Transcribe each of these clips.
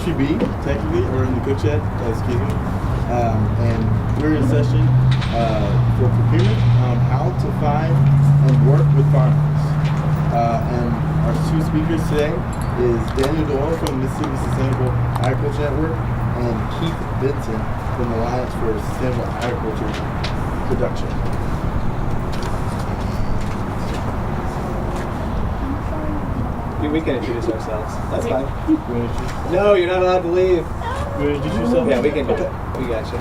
Forestry B, technically, or in the cook shed, excuse me. And we're in a session for procurement on how to find and work with farmers. And our two speakers today is Daniel Doyle from Mississippi Sustainable Agriculture Network and Keith Benson from the Alliance for Sustainable Agriculture Production. We can introduce ourselves. That's fine. You No, you're not allowed to leave. want to introduce yourself? Yeah, we can do it. We got you.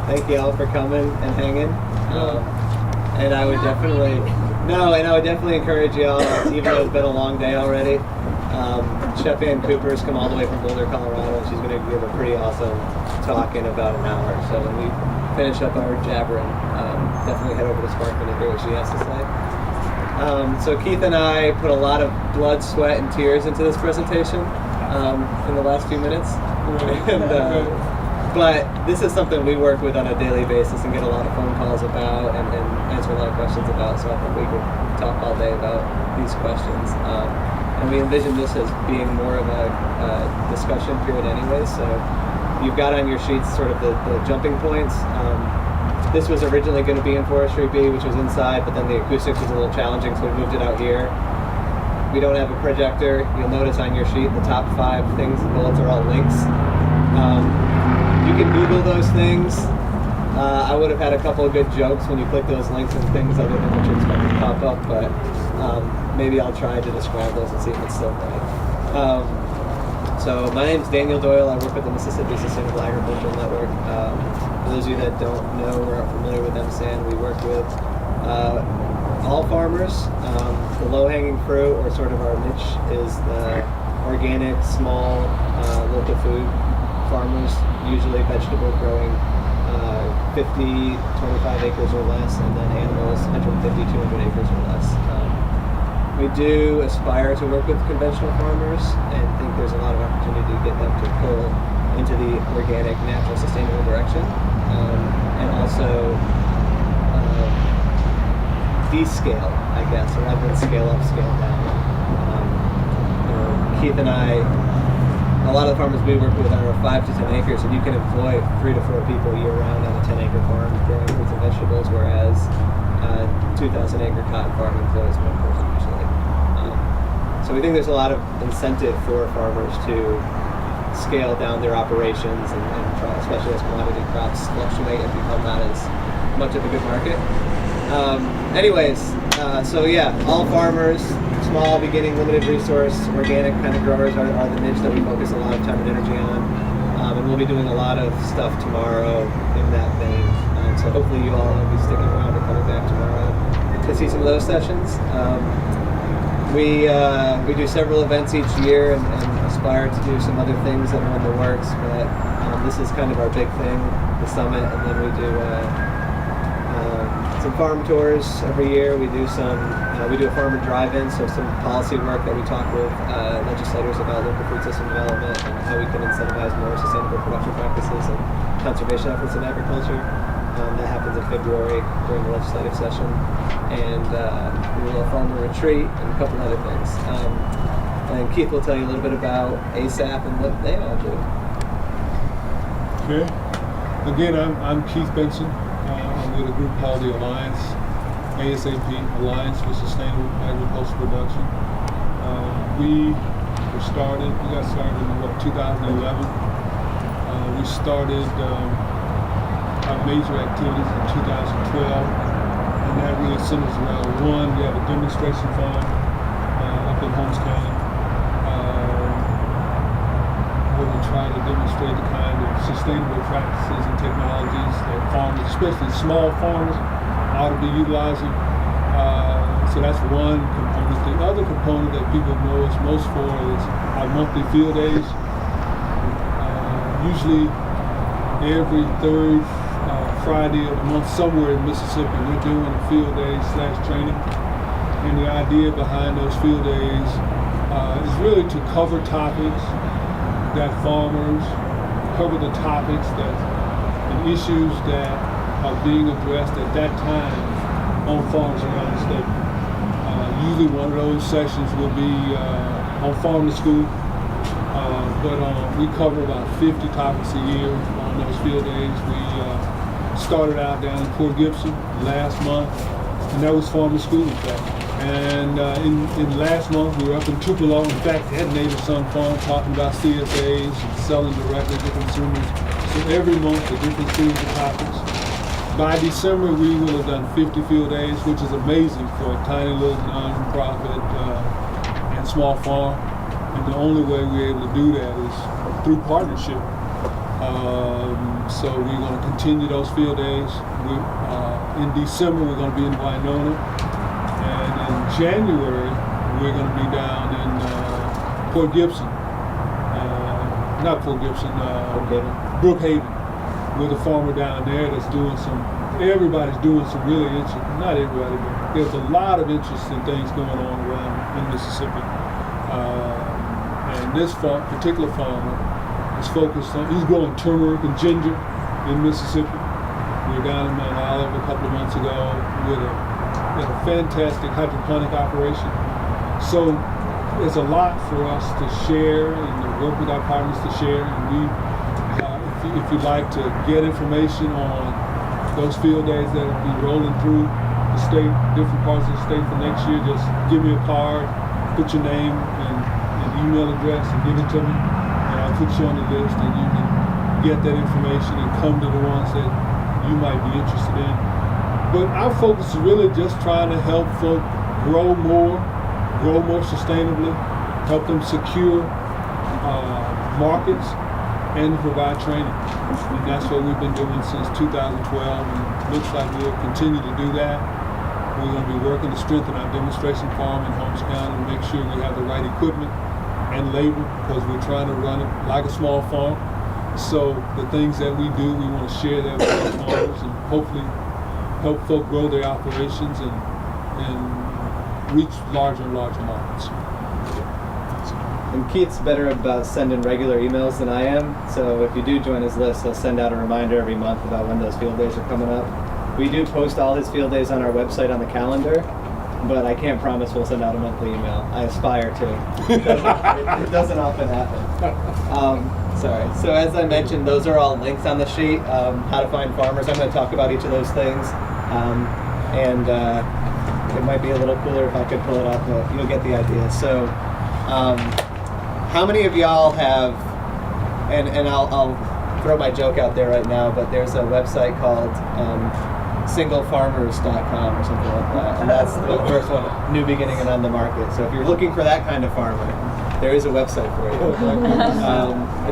Thank you all for coming and hanging. And I would definitely, encourage y'all, even though it's been a long day already. Chef Ann Cooper's come all the way from Boulder, Colorado, and she's going to give a pretty awesome talk in about an hour. So when we finish up our jabbering, definitely head over to Sparkman and hear what she has to say. So Keith and I put a lot of blood, sweat, and tears into this presentation in the last few minutes. But this is something we work with on a daily basis and get a lot of phone calls about and answer a lot of questions about. So I think we could talk all day about these questions. And we envision this as being more of a discussion period anyway. So you've got on your sheets sort of the jumping points. This was originally going to be in Forestry B, which was inside, but then the acoustics was a little challenging, so we moved it out here. We don't have a projector. You'll notice on your sheet the top 5 things, the bullets are all links. You can Google those things. I would have had a couple of good jokes when you click those links and things other than what you expect to pop up, but maybe I'll try to describe those and see if it's still right. So my name's Daniel Doyle. I work with the Mississippi Sustainable Agricultural Network. For those of you that don't know or aren't familiar with MSAN, we work with all farmers. The low-hanging fruit, or sort of our niche, is the organic, small, local food farmers, usually vegetable growing 50, 25 acres or less, and then animals 150, 200 acres or less. We do aspire to work with conventional farmers and think there's a lot of opportunity to get them to pull into the organic, natural, sustainable direction, and also descale, I guess, or rather than scale up, scale down. Keith and I, a lot of the farmers we work with are 5 to 10 acres, and you can employ 3 to 4 people year-round on a 10-acre farm growing fruits and vegetables, whereas a 2,000-acre cotton farm employs 1 person usually. So we think there's a lot of incentive for farmers to scale down their operations and try, especially as commodity crops fluctuate and become not as much of a good market. So yeah, all farmers, small, beginning, limited resource, organic kind of growers are the niche that we focus a lot of time and energy on. And we'll be doing a lot of stuff tomorrow in that vein. So hopefully you all will be sticking around and coming back tomorrow to see some of those sessions. We do several events each year and aspire to do some other things that are in the works, but this is kind of our big thing, the summit, and then we do some farm tours every year. We do a farmer drive-in, so some policy work that we talk with legislators about local food system development and how we can incentivize more sustainable production practices and conservation efforts in agriculture. That happens in February during the legislative session. And we do a farmer retreat and a couple other things. And Keith will tell you a little bit about ASAP and what they all do. Okay. Again, I'm Keith Benson. I'm with a group called the Alliance, ASAP, Alliance for Sustainable Agricultural Production. We got started in 2011. We started our major activities in 2012, and that really centers around one, we have a demonstration farm up in Holmes County where we try to demonstrate the kind of sustainable practices and technologies that farmers, especially small farmers, ought to be utilizing. So that's one component. The other component that people know us most for is our monthly field days. Usually every third Friday of the month somewhere in Mississippi, we're doing a field day / training. And the idea behind those field days is really to cover topics that farmers, cover the topics and issues that are being addressed at that time on farms around the state. Usually one of those sessions will be on farm to school, But we cover about 50 topics a year on those field days. We started out down in Port Gibson last month, and that was farm to school, in fact. And in last month, we were up in Tupelo, in fact, at Native Sun Farm, talking about CSAs and selling directly to consumers. So every month, a different series of topics. By December, we will have done 50 field days, which is amazing for a tiny little non-profit and small farm. And the only way we're able to do that is through partnership. So we're going to continue those field days. In December, we're going to be in Winona. And in January, we're going to be down in Port Gibson. Not Port Gibson, Brookhaven, with a farmer down there that's doing everybody's doing some really interesting, not everybody, but there's a lot of interesting things going on around in Mississippi. And this particular farmer is focused on, he's growing turmeric and ginger in Mississippi. We were down in Mount Olive a couple of months ago with a fantastic hydroponic operation. So there's a lot for us to share and to work with our partners to share. And we, if you'd like to get information on those field days that will be rolling through the state, different parts of the state for next year, just give me a card, put your name and email address and give it to me, and I'll put you on the list, and you can get that information and come to the ones that you might be interested in. But our focus is really just trying to help folk grow more sustainably, help them secure markets, and provide training. And that's what we've been doing since 2012, and it looks like we'll continue to do that. We're going to be working to strengthen our demonstration farm in Holmes County and make sure we have the right equipment and labor, because we're trying to run it like a small farm. So the things that we do, we want to share that with our farmers and hopefully help folk grow their operations and reach larger and larger markets. And Keith's better about sending regular emails than I am, so if you do join his list, he'll send out a reminder every month about when those field days are coming up. We do post all his field days on our website on the calendar, but I can't promise we'll send out a monthly email. I aspire to. It doesn't often happen. Sorry. So as I mentioned, those are all links on the sheet. How to find farmers. I'm going to talk about each of those things. And it might be a little cooler if I could pull it up, but you'll get the idea. So how many of y'all have, and I'll throw my joke out there right now, but there's a website called singlefarmers.com or something like that. And that's the first one, new beginning and on the market. So if you're looking for that kind of farmer, there is a website for you.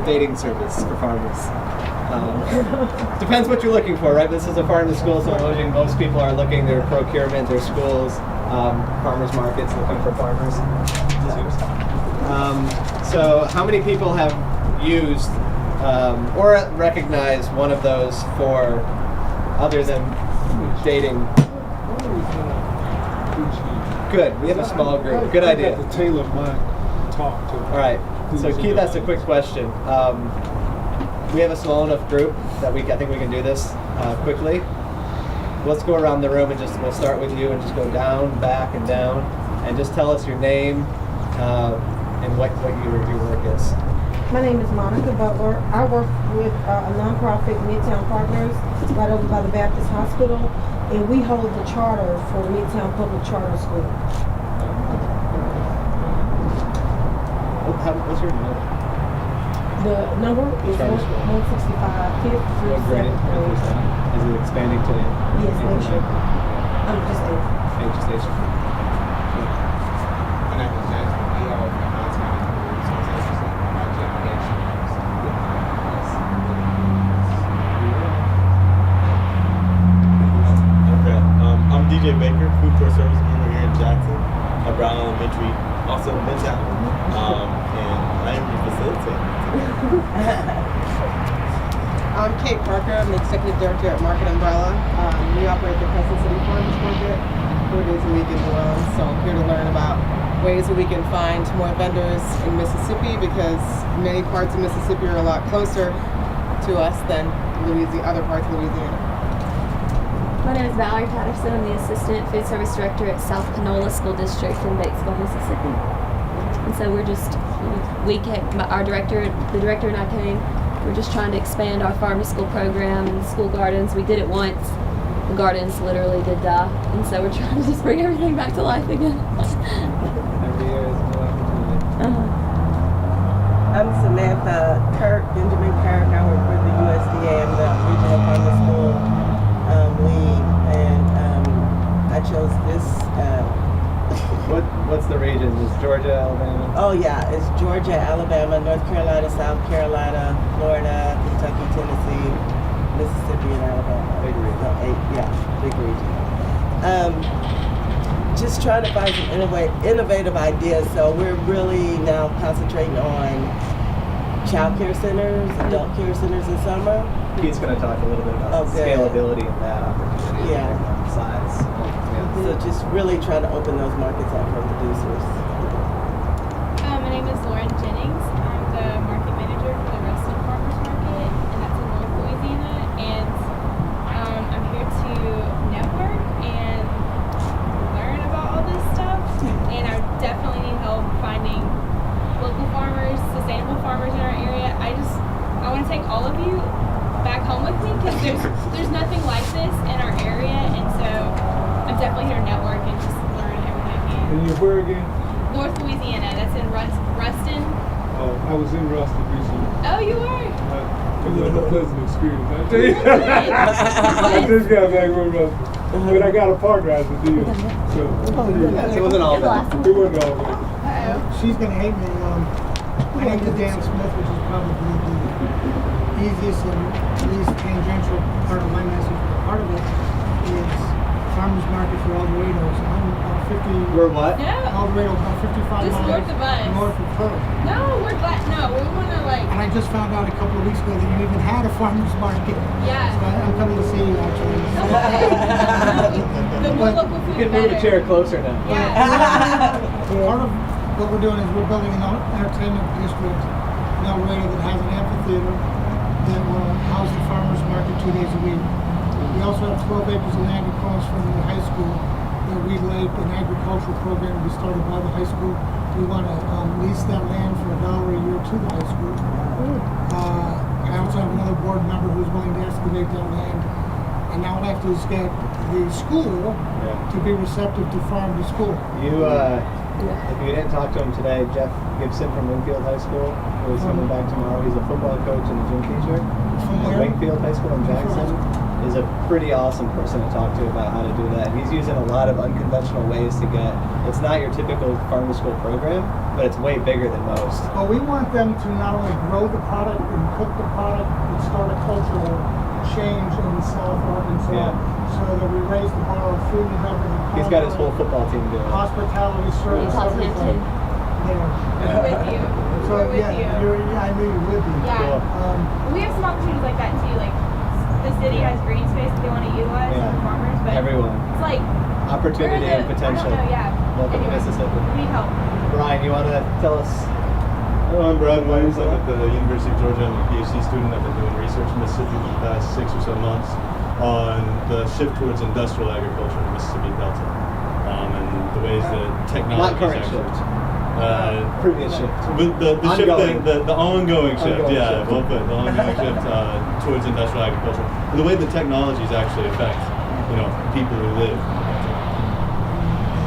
A dating service for farmers. Depends what you're looking for, right? This is a farm to school solution. Most people are looking, their procurement, their schools, farmers markets, looking for farmers. So how many people have used or recognize one of those for other than dating? Good, we have a small group. Good idea. I have to tailor my talk to. All right, so Keith asked a quick question. We have a small enough group that I think we can do this quickly. Let's go around the room and we'll start with you and just go down, back, and down, and just tell us your name and what your work is. My name is Monica Butler. I work with a nonprofit, Midtown Partners, right over by the Baptist Hospital, and we hold the charter for Midtown Public Charter School. What's your number? The number is 165, 5th through 7th grade. Is it expanding to? Yes, next year. I'm just there. Age station. DJ Baker, food corps service member here in Jackson, at Brown Elementary, also in Midtown, and I am your facilitator. I'm Kate Parker. I'm the executive director at Market Umbrella. We operate the Crescent City Farmers Market 4 days a week in Doyle. So I'm here to learn about ways that we can find more vendors in Mississippi, because many parts of Mississippi are a lot closer to us than other parts of Louisiana. My name is Valerie Patterson. I'm the Assistant Food Service Director at South Panola School District in Batesville, Mississippi. And so we're just Our director, the director and I came. We're just trying to expand our farm to school program and school gardens. We did it once. The gardens literally did die, and so we're trying to just bring everything back to life again. Every year is a new opportunity. I'm Samantha Benjamin Kirk. I work for the USDA. I'm the regional farm school lead, and I chose this. What's the region? Is Georgia, Alabama? Oh yeah, it's Georgia, Alabama, North Carolina, South Carolina, Florida, Kentucky, Tennessee, Mississippi, and Alabama. Big region. So big region. Just trying to find some innovative ideas. So we're really now concentrating on child care centers, adult care centers in summer. He's going to talk a little bit about scalability and that opportunity. Yeah. Size. So just really trying to open those markets up for producers. My name is Lauren Jennings. I'm the market manager for the Ruston Farmers Market, and that's in North Louisiana. And I'm here to network and learn about all this stuff. And I definitely need help finding local farmers, sustainable farmers in our area. I want to take all of you back home with me because there's nothing like this in our area, and so I'm definitely here to network and just learn everything I can. And you're where again? North Louisiana, that's in Ruston. Oh, I was in Ruston recently. Oh, you were? It was a pleasant experience, I tell you. I just got back from Ruston. But I got a partner as a deal. So it wasn't all bad. it wasn't all bad. Uh-oh. She's gonna hate me. My name is Dan Smith, which is probably the easiest and least tangential part of my message. Part of it is farmers market for El Dorado. So I'm about 50. We're what? No, El Dorado, about 55 just miles north of us. north of Perth. No, we're glad. No, we want to And I just found out a couple of weeks ago that you even had a farmers market. Yeah. So I'm coming to see you actually. The more local food, You can move a better. chair closer now. Yeah. Part of what we're doing is we're building an entertainment district in El Dorado that has an amphitheater that will house the farmers market 2 days a week. We also have 12 acres of land across from the high school that we laid an agricultural program to be started by the high school. We want to lease that land for $1 a year to the high school. I also have another board member who's willing to excavate that land. And now what I have to do is get the school to be receptive to farm to school. If you didn't talk to him today, Jeff Gibson from Wingfield High School, who's coming back tomorrow. He's a football coach and a gym teacher. At Wingfield High School in Jackson is a pretty awesome person to talk to about how to do that. And he's using a lot of unconventional ways to get. It's not your typical farm to school program, but it's way bigger than most. But we want them to not only grow the product and cook the product, but start a cultural change in South Arkansas. So that we raise the bar of food and beverage. He's got his whole football team doing it. Hospitality, service, Calls him everything. too. Yeah. With you. So We're with yeah, you. I knew you would be. Yeah. We have some opportunities like that too. Like the city has green space that they want to utilize for the farmers, but Everyone. it's like Opportunity where are and the- potential. I don't know, yeah. Welcome to Anyway, Mississippi. we need help. Brian, you want to tell us? Hello, I'm Brad Williams. I'm at the University of Georgia. I'm a PhD student. I've been doing research in Mississippi for the past 6 or so months on the shift towards industrial agriculture in the Mississippi Delta, and the ways that technology Not current shift. Previous shift. The shift, Ongoing. the ongoing shift, Ongoing yeah, shift. well put, the ongoing shift towards industrial agriculture, and the way the technologies actually affect, people who live.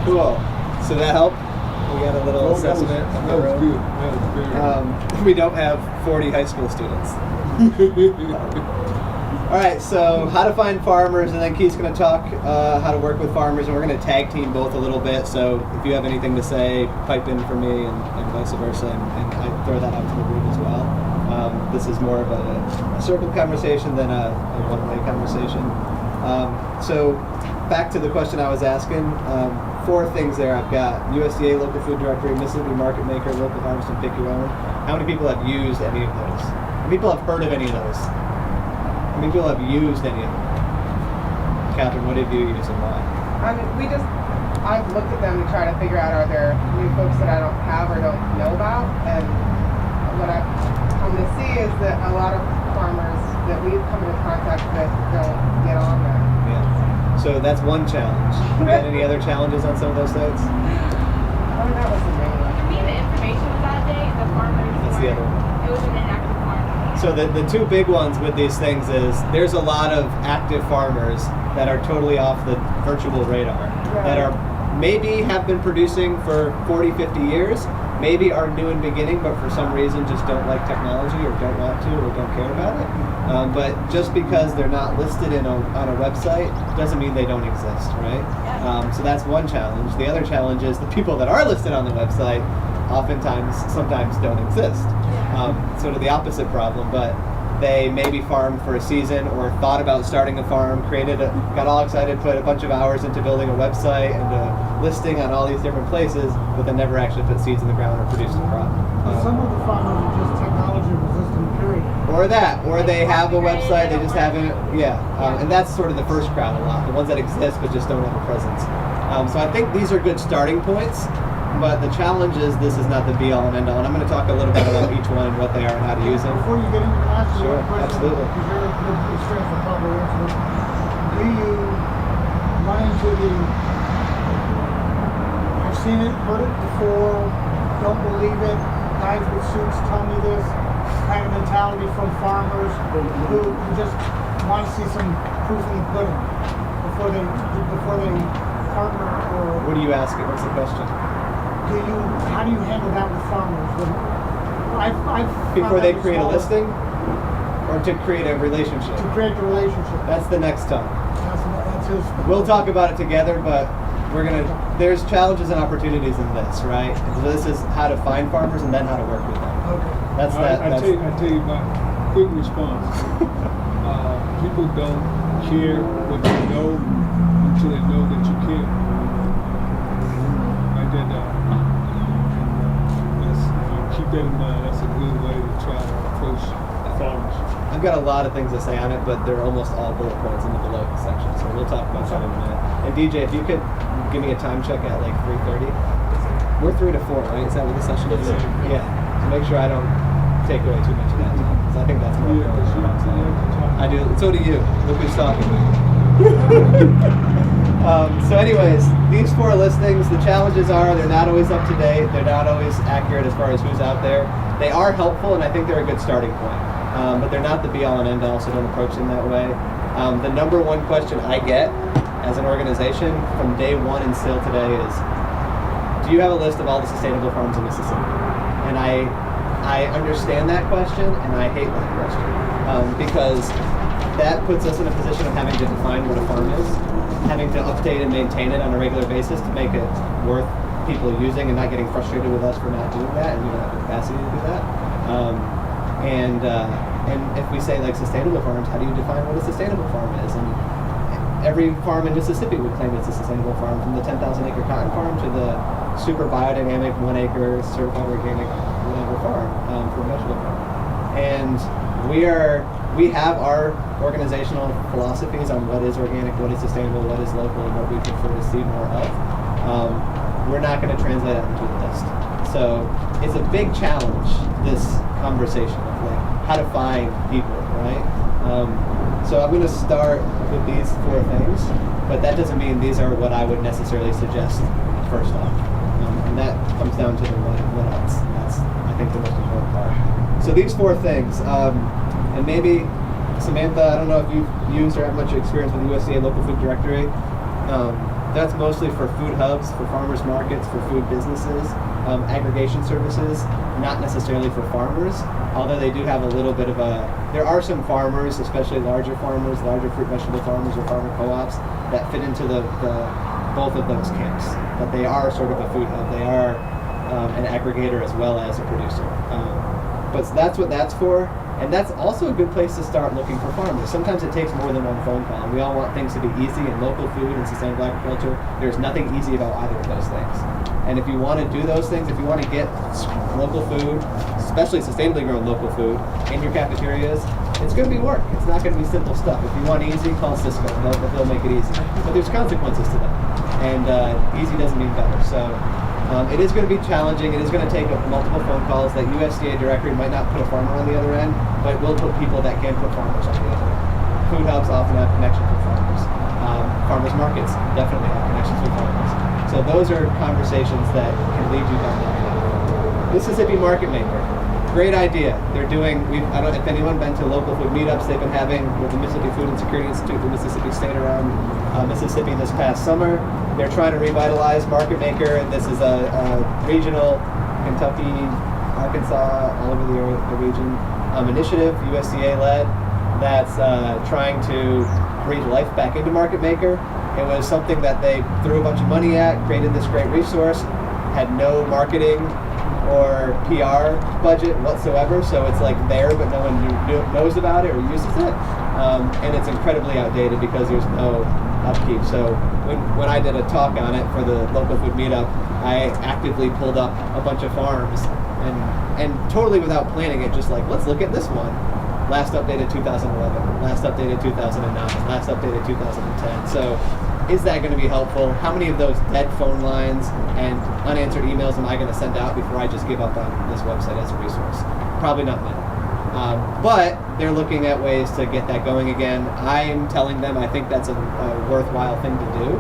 Cool. So that helped? We got a little assessment of the That was room. good. That was very We don't have 40 high school students. All right, so how to find farmers, and then Keith's going to talk how to work with farmers, and we're going to tag team both a little bit. So if you have anything to say, pipe in for me, and vice versa, and I throw that out to the room as well. This is more of a circle conversation than a one-way conversation. So back to the question I was asking. 4 things there I've got: USDA local food directory, Mississippi market maker, local harvest, and pick your own. How many people have used any of those? How many people have heard of any of those? How many people have used any of them? Catherine, what have you used and why? I've looked at them to try to figure out, are there new folks that I don't have or don't know about? And what I've come to see is that a lot of farmers that we've come into contact with don't get on there. Yeah. So that's one challenge. Have you had any other challenges on some of those sites? Oh, that was the main one. For me, the information was outdated. the farmers That's the were, other one. it was an inactive farm. So the two big ones with these things is there's a lot of active farmers that are totally off the virtual radar, that are maybe have been producing for 40, 50 years, maybe are new in beginning, but for some reason just don't like technology or don't want to or don't care about it. But just because they're not listed on a website doesn't mean they don't exist, right? So that's one challenge. The other challenge is the people that are listed on the website sometimes don't exist. Sort of the opposite problem, but they maybe farmed for a season or thought about starting a farm, got all excited, put a bunch of hours into building a website and a listing on all these different places, but then never actually put seeds in the ground or produced a crop. Some of the farmers are just technology resistant, period. Or they have a website, they just haven't, and that's sort of the first crowd a lot, the ones that exist but just don't have a presence. So I think these are good starting points. But the challenge is this is not the be-all and end-all, and I'm going to talk a little bit about each one and what they are and how to use them. Before you get into that, Sure, question, absolutely. because your experience will probably answer it. Do you run into I've seen it, heard it before, don't believe it, guys with suits tell me this, kind of mentality from farmers who just want to see some proof in the pudding before they partner or... What are you asking? What's the question? How do you handle that with farmers? Before they create a listing? Or to create a relationship? To create the relationship. That's the next time. That's his... We'll talk about it together, but there's challenges and opportunities in this, right? So this is how to find farmers and then how to work with them. Okay. I tell you my quick response. People don't care what you know until they know that you care. Write that down. Keep that in mind. That's a good way to try to approach farmers. I've got a lot of things to say on it, but they're almost all bullet points in the below section, so we'll talk about that in a minute. And DJ, if you could give me a time check at like 3:30. We're 3 to 4, right? Is that what the session is? Yeah. So make sure I don't take away too much of that time, because I think that's more important. I do. So do you. Look who's talking. So anyways, these 4 listings, the challenges are they're not always up to date, they're not always accurate as far as who's out there. They are helpful, and I think they're a good starting point, but they're not the be-all and end-all, so don't approach them that way. The number one question I get as an organization from day one and still today is, do you have a list of all the sustainable farms in Mississippi? And I understand that question, and I hate that question, because that puts us in a position of having to define what a farm is, having to update and maintain it on a regular basis to make it worth people using and not getting frustrated with us for not doing that, and we don't have the capacity to do that. And if we say like sustainable farms, how do you define what a sustainable farm is? And every farm in Mississippi would claim it's a sustainable farm, from the 10,000 acre cotton farm to the super biodynamic 1 acre certified organic whatever farm for vegetable farm. And we have our organizational philosophies on what is organic, what is sustainable, what is local, and what we prefer to see more of. We're not going to translate that into a list. So it's a big challenge, this conversation of like how to find people, right? So I'm going to start with these 4 things, but that doesn't mean these are what I would necessarily suggest first off. And that comes down to the what else. That's, I think, the most important part. So these 4 things, and maybe Samantha, I don't know if you've used or have much experience with the USDA Local Food Directory. That's mostly for food hubs, for farmers markets, for food businesses, aggregation services, not necessarily for farmers, although they do have a little bit of there are some farmers, especially larger farmers, larger fruit vegetable farmers or farmer co-ops that fit into both of those camps, but they are sort of a food hub. They are an aggregator as well as a producer. But that's what that's for. And that's also a good place to start looking for farmers. Sometimes it takes more than one phone call. We all want things to be easy, and local food and sustainable agriculture, there's nothing easy about either of those things. And if you want to do those things, if you want to get local food, especially sustainably grown local food, in your cafeterias, it's going to be work. It's not going to be simple stuff. If you want easy, call Cisco. They'll make it easy. But there's consequences to that. And easy doesn't mean better. So it is going to be challenging. It is going to take multiple phone calls. That USDA directory might not put a farmer on the other end, but it will put people that can put farmers on the other end. Food hubs often have connections with farmers. Farmers markets definitely have connections with farmers. So those are conversations that can lead you down that path. Mississippi Market Maker. Great idea. They're doing, I don't know if anyone been to local food meetups they've been having with the Mississippi Food and Security Institute, the Mississippi State around Mississippi this past summer. They're trying to revitalize Market Maker, and this is a regional Kentucky, Arkansas, all over the region initiative, USDA led, that's trying to breathe life back into Market Maker. It was something that they threw a bunch of money at, created this great resource, had no marketing or PR budget whatsoever, so it's like there, but no one knows about it or uses it, and it's incredibly outdated because there's no upkeep. So when I did a talk on it for the local food meetup, I actively pulled up a bunch of farms and totally without planning it, just like, let's look at this one. Last updated 2011, last updated 2009, last updated 2010. So is that going to be helpful? How many of those dead phone lines and unanswered emails am I going to send out before I just give up on this website as a resource? Probably not many. But they're looking at ways to get that going again. I'm telling them I think that's a worthwhile thing to do.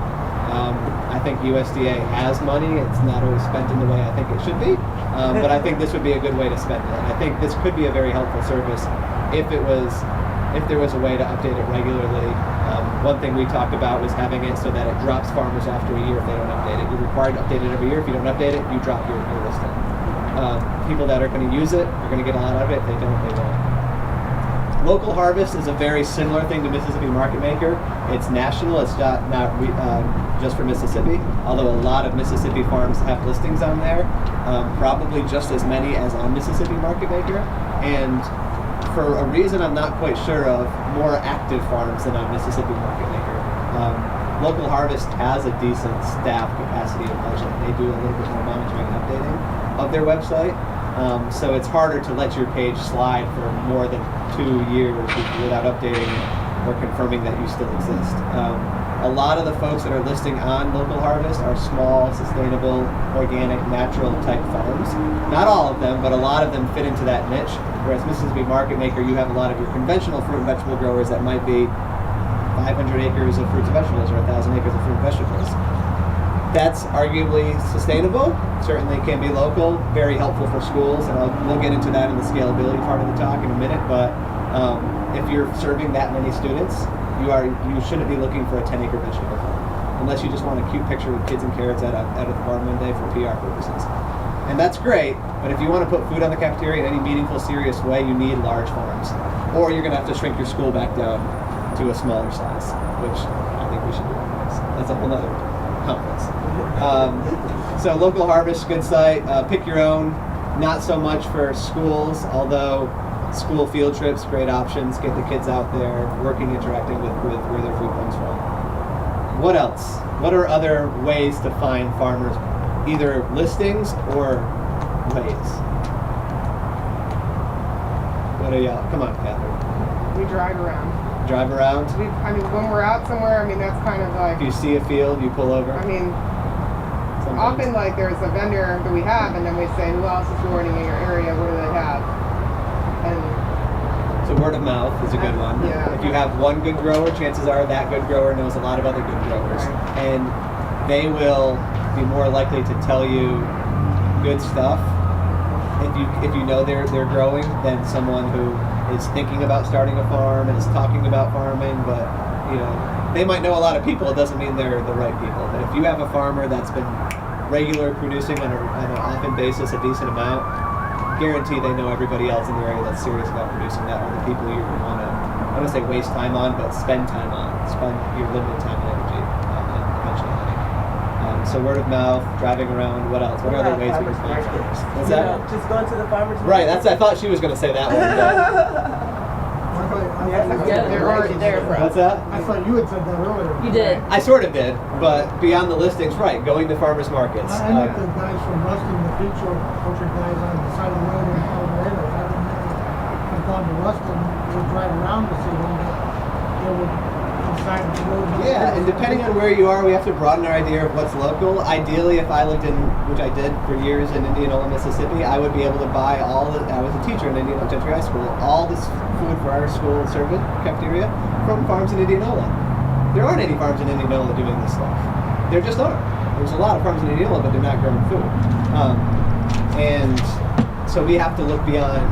I think USDA has money. It's not always spent in the way I think it should be. But I think this would be a good way to spend it. And I think this could be a very helpful service if there was a way to update it regularly. One thing we talked about was having it so that it drops farmers after a year if they don't update it. You're required to update it every year. If you don't update it, you drop your listing. People that are going to use it are going to get a lot out of it. If they don't, they won't. Local harvest is a very similar thing to Mississippi Market Maker. It's national. It's not just for Mississippi, although a lot of Mississippi farms have listings on there, probably just as many as on Mississippi Market Maker. And for a reason I'm not quite sure of, more active farms than on Mississippi Market Maker. Local Harvest has a decent staff capacity and budget. They do a little bit more monitoring and updating of their website. So it's harder to let your page slide for more than 2 years without updating or confirming that you still exist. A lot of the folks that are listing on Local Harvest are small, sustainable, organic, natural type farms. Not all of them, but a lot of them fit into that niche. Whereas Mississippi Market Maker, you have a lot of your conventional fruit and vegetable growers that might be 500 acres of fruits and vegetables or 1,000 acres of fruit and vegetables. That's arguably sustainable, certainly can be local, very helpful for schools, and we'll get into that in the scalability part of the talk in a minute, but if you're serving that many students, you shouldn't be looking for a 10-acre vegetable farm, unless you just want a cute picture with kids and carrots out of the farm one day for PR purposes. And that's great, but if you want to put food on the cafeteria in any meaningful, serious way, you need large farms. Or you're going to have to shrink your school back down to a smaller size, which I think we should do. That's a whole other conference. So Local Harvest, good site. Pick your own. Not so much for schools, although school field trips, great options. Get the kids out there, working, interacting with where their food comes from. What else? What are other ways to find farmers? Either listings or ways. What are y'all? Come on, Catherine. We drive around. Drive around? When we're out somewhere, that's kind of like... If you see a field, you pull over? Sometimes. Often like there's a vendor that we have, and then we say, who else is growing in your area? What do they have? And so word of mouth is a good one. Yeah. If you have one good grower, chances are that good grower knows a lot of other good growers. Right. And they will be more likely to tell you good stuff if you know they're growing than someone who is thinking about starting a farm and is talking about farming, but they might know a lot of people. It doesn't mean they're the right people. But if you have a farmer that's been regular producing on an often basis a decent amount, guarantee they know everybody else in the area that's serious about producing that, or the people you want to, I don't want to say waste time on, but spend time on. Spend your limited time and energy eventually. So word of mouth, driving around, what else? What are other ways we can find farmers? What's that? Just going to the farmers market. Right, I thought she was going to say that one. they're already there for us. What's that? I thought you had said that earlier. You did. I sort of did, but beyond the listings, right, going to farmers markets. I met the guys from Ruston, the fruit orchard guys on the side of the road in Colorado. I've gone to Ruston, we drive around to see them, but they would inside the road. Yeah, and depending on where you are, we have to broaden our idea of what's local. Ideally, if I lived in, which I did for years in Indianola, Mississippi, I would be able to buy I was a teacher in Indianola Gentry High School, all this food for our school service cafeteria from farms in Indianola. There aren't any farms in Indianola doing this stuff. There just aren't. There's a lot of farms in Indianola, but they're not growing food. And so we have to look beyond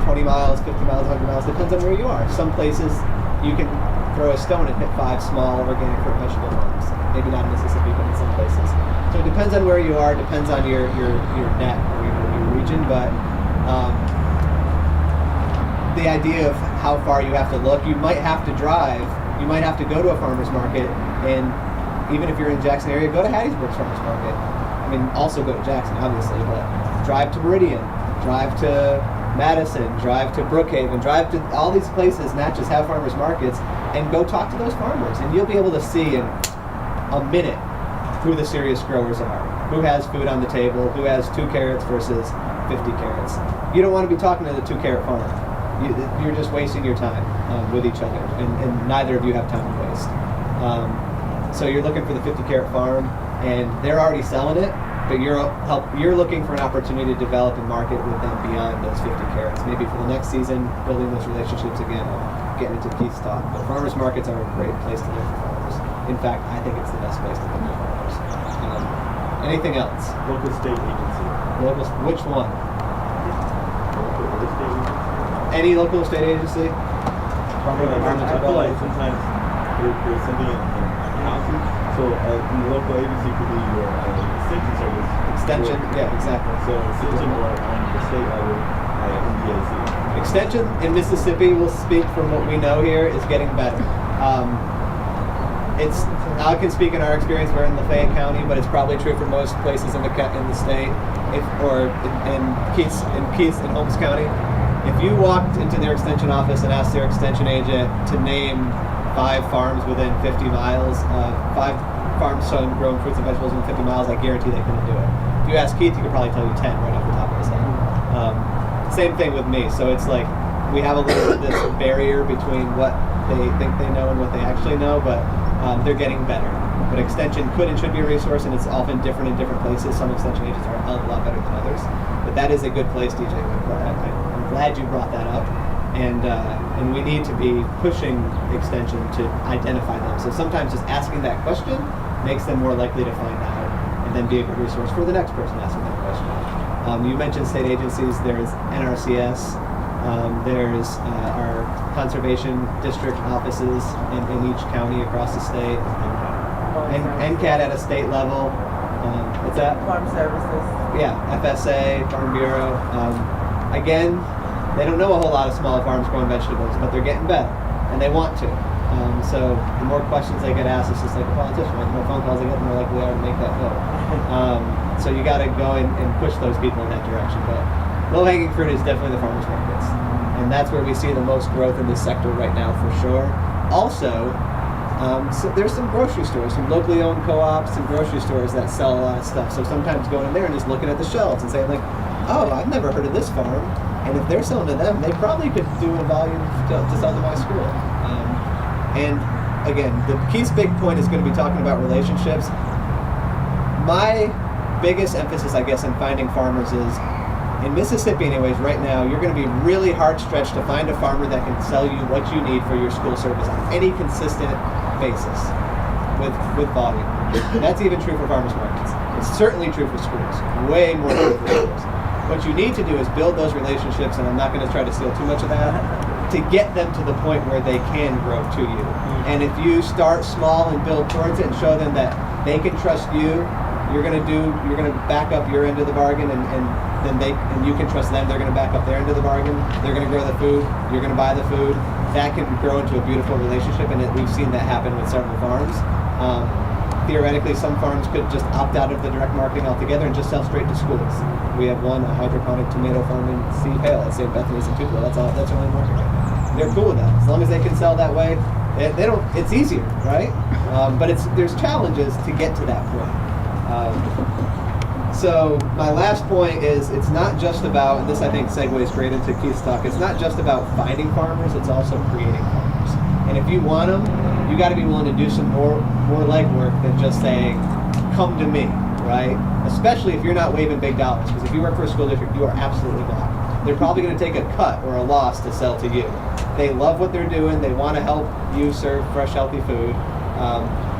20 miles, 50 miles, 100 miles, depends on where you are. Some places you can throw a stone and hit 5 small organic fruit and vegetable farms. Maybe not in Mississippi, but in some places. So it depends on where you are, depends on your net or your region, but the idea of how far you have to look, you might have to drive, you might have to go to a farmer's market, and even if you're in Jackson area, go to Hattiesburg's farmer's market. I mean, also go to Jackson, obviously, but drive to Meridian, drive to Madison, drive to Brookhaven, drive to all these places, Natchez have farmers markets, and go talk to those farmers, and you'll be able to see in a minute who the serious growers are, who has food on the table, who has 2 carrots versus 50 carrots. You don't want to be talking to the 2 carrot farmer. You're just wasting your time with each other, and neither of you have time to waste. So you're looking for the 50 carrot farm, and they're already selling it, but you're looking for an opportunity to develop and market with them beyond those 50 carrots. Maybe for the next season, building those relationships again, getting into Keith's talk. But farmers markets are a great place to live for farmers. In fact, I think it's the best place to live for farmers. Anything else? Local state agency. Which one? Local state agency. Any local state agency? I feel like sometimes they're sending it in county, so the local agency could be your extension service. Extension, yeah, exactly. So extension or on the state level, MDAC. Extension in Mississippi, we'll speak from what we know here, is getting better. I can speak in our experience. We're in Lafayette County, but it's probably true for most places in the state, in Holmes County. If you walked into their extension office and asked their extension agent to name 5 farms within 50 miles, 5 farms growing fruits and vegetables within 50 miles, I guarantee they couldn't do it. If you ask Keith, he could probably tell you 10 right off the top of his head. Same thing with me. So it's like we have a little bit of this barrier between what they think they know and what they actually know, but they're getting better. But extension could and should be a resource, and it's often different in different places. Some extension agents are a hell of a lot better than others. But that is a good place, DJ. I'm glad you brought that up. And we need to be pushing extension to identify them. So sometimes just asking that question makes them more likely to find out and then be a good resource for the next person asking that question. You mentioned state agencies. There's NRCS. There's our conservation district offices in each county across the state. And NCAT at a state level. What's that? Farm services. Yeah, FSA, Farm Bureau. Again, they don't know a whole lot of small farms growing vegetables, but they're getting better, and they want to. So the more questions they get asked, it's just like a politician, right? The more phone calls they get, the more likely they are to make that vote. So you got to go and push those people in that direction. But low-hanging fruit is definitely the farmers markets, and that's where we see the most growth in this sector right now for sure. Also, so there's some grocery stores, some locally owned co-ops and grocery stores that sell a lot of stuff. So sometimes going in there and just looking at the shelves and saying like, oh, I've never heard of this farm. And if they're selling to them, they probably could do a volume to sell to my school. And again, the Keith's big point is going to be talking about relationships. My biggest emphasis, I guess, in finding farmers is, in Mississippi anyways, right now, you're going to be really hard stretched to find a farmer that can sell you what you need for your school service on any consistent basis with volume. That's even true for farmers markets. It's certainly true for schools. Way more true for schools. What you need to do is build those relationships, and I'm not going to try to steal too much of that, to get them to the point where they can grow to you. And if you start small and build towards it and show them that they can trust you, you're going to back up your end of the bargain, and then you can trust them. They're going to back up their end of the bargain. They're going to grow the food. You're going to buy the food. That can grow into a beautiful relationship, and we've seen that happen with several farms. Theoretically, some farms could just opt out of the direct marketing altogether and just sell straight to schools. We have one, a hydroponic tomato farm in Sea Hale at St. Bethany's in Tupelo. That's their only market right now. They're cool with that. As long as they can sell that way, they don't. It's easier, right? But there's challenges to get to that point. So my last point is, it's not just about, and this I think segues great into Keith's talk, it's not just about finding farmers, it's also creating farmers. And if you want them, you got to be willing to do some more legwork than just saying, come to me, right? Especially if you're not waving big dollars, because if you work for a school district, you are absolutely not. They're probably going to take a cut or a loss to sell to you. They love what they're doing, they want to help you serve fresh, healthy food,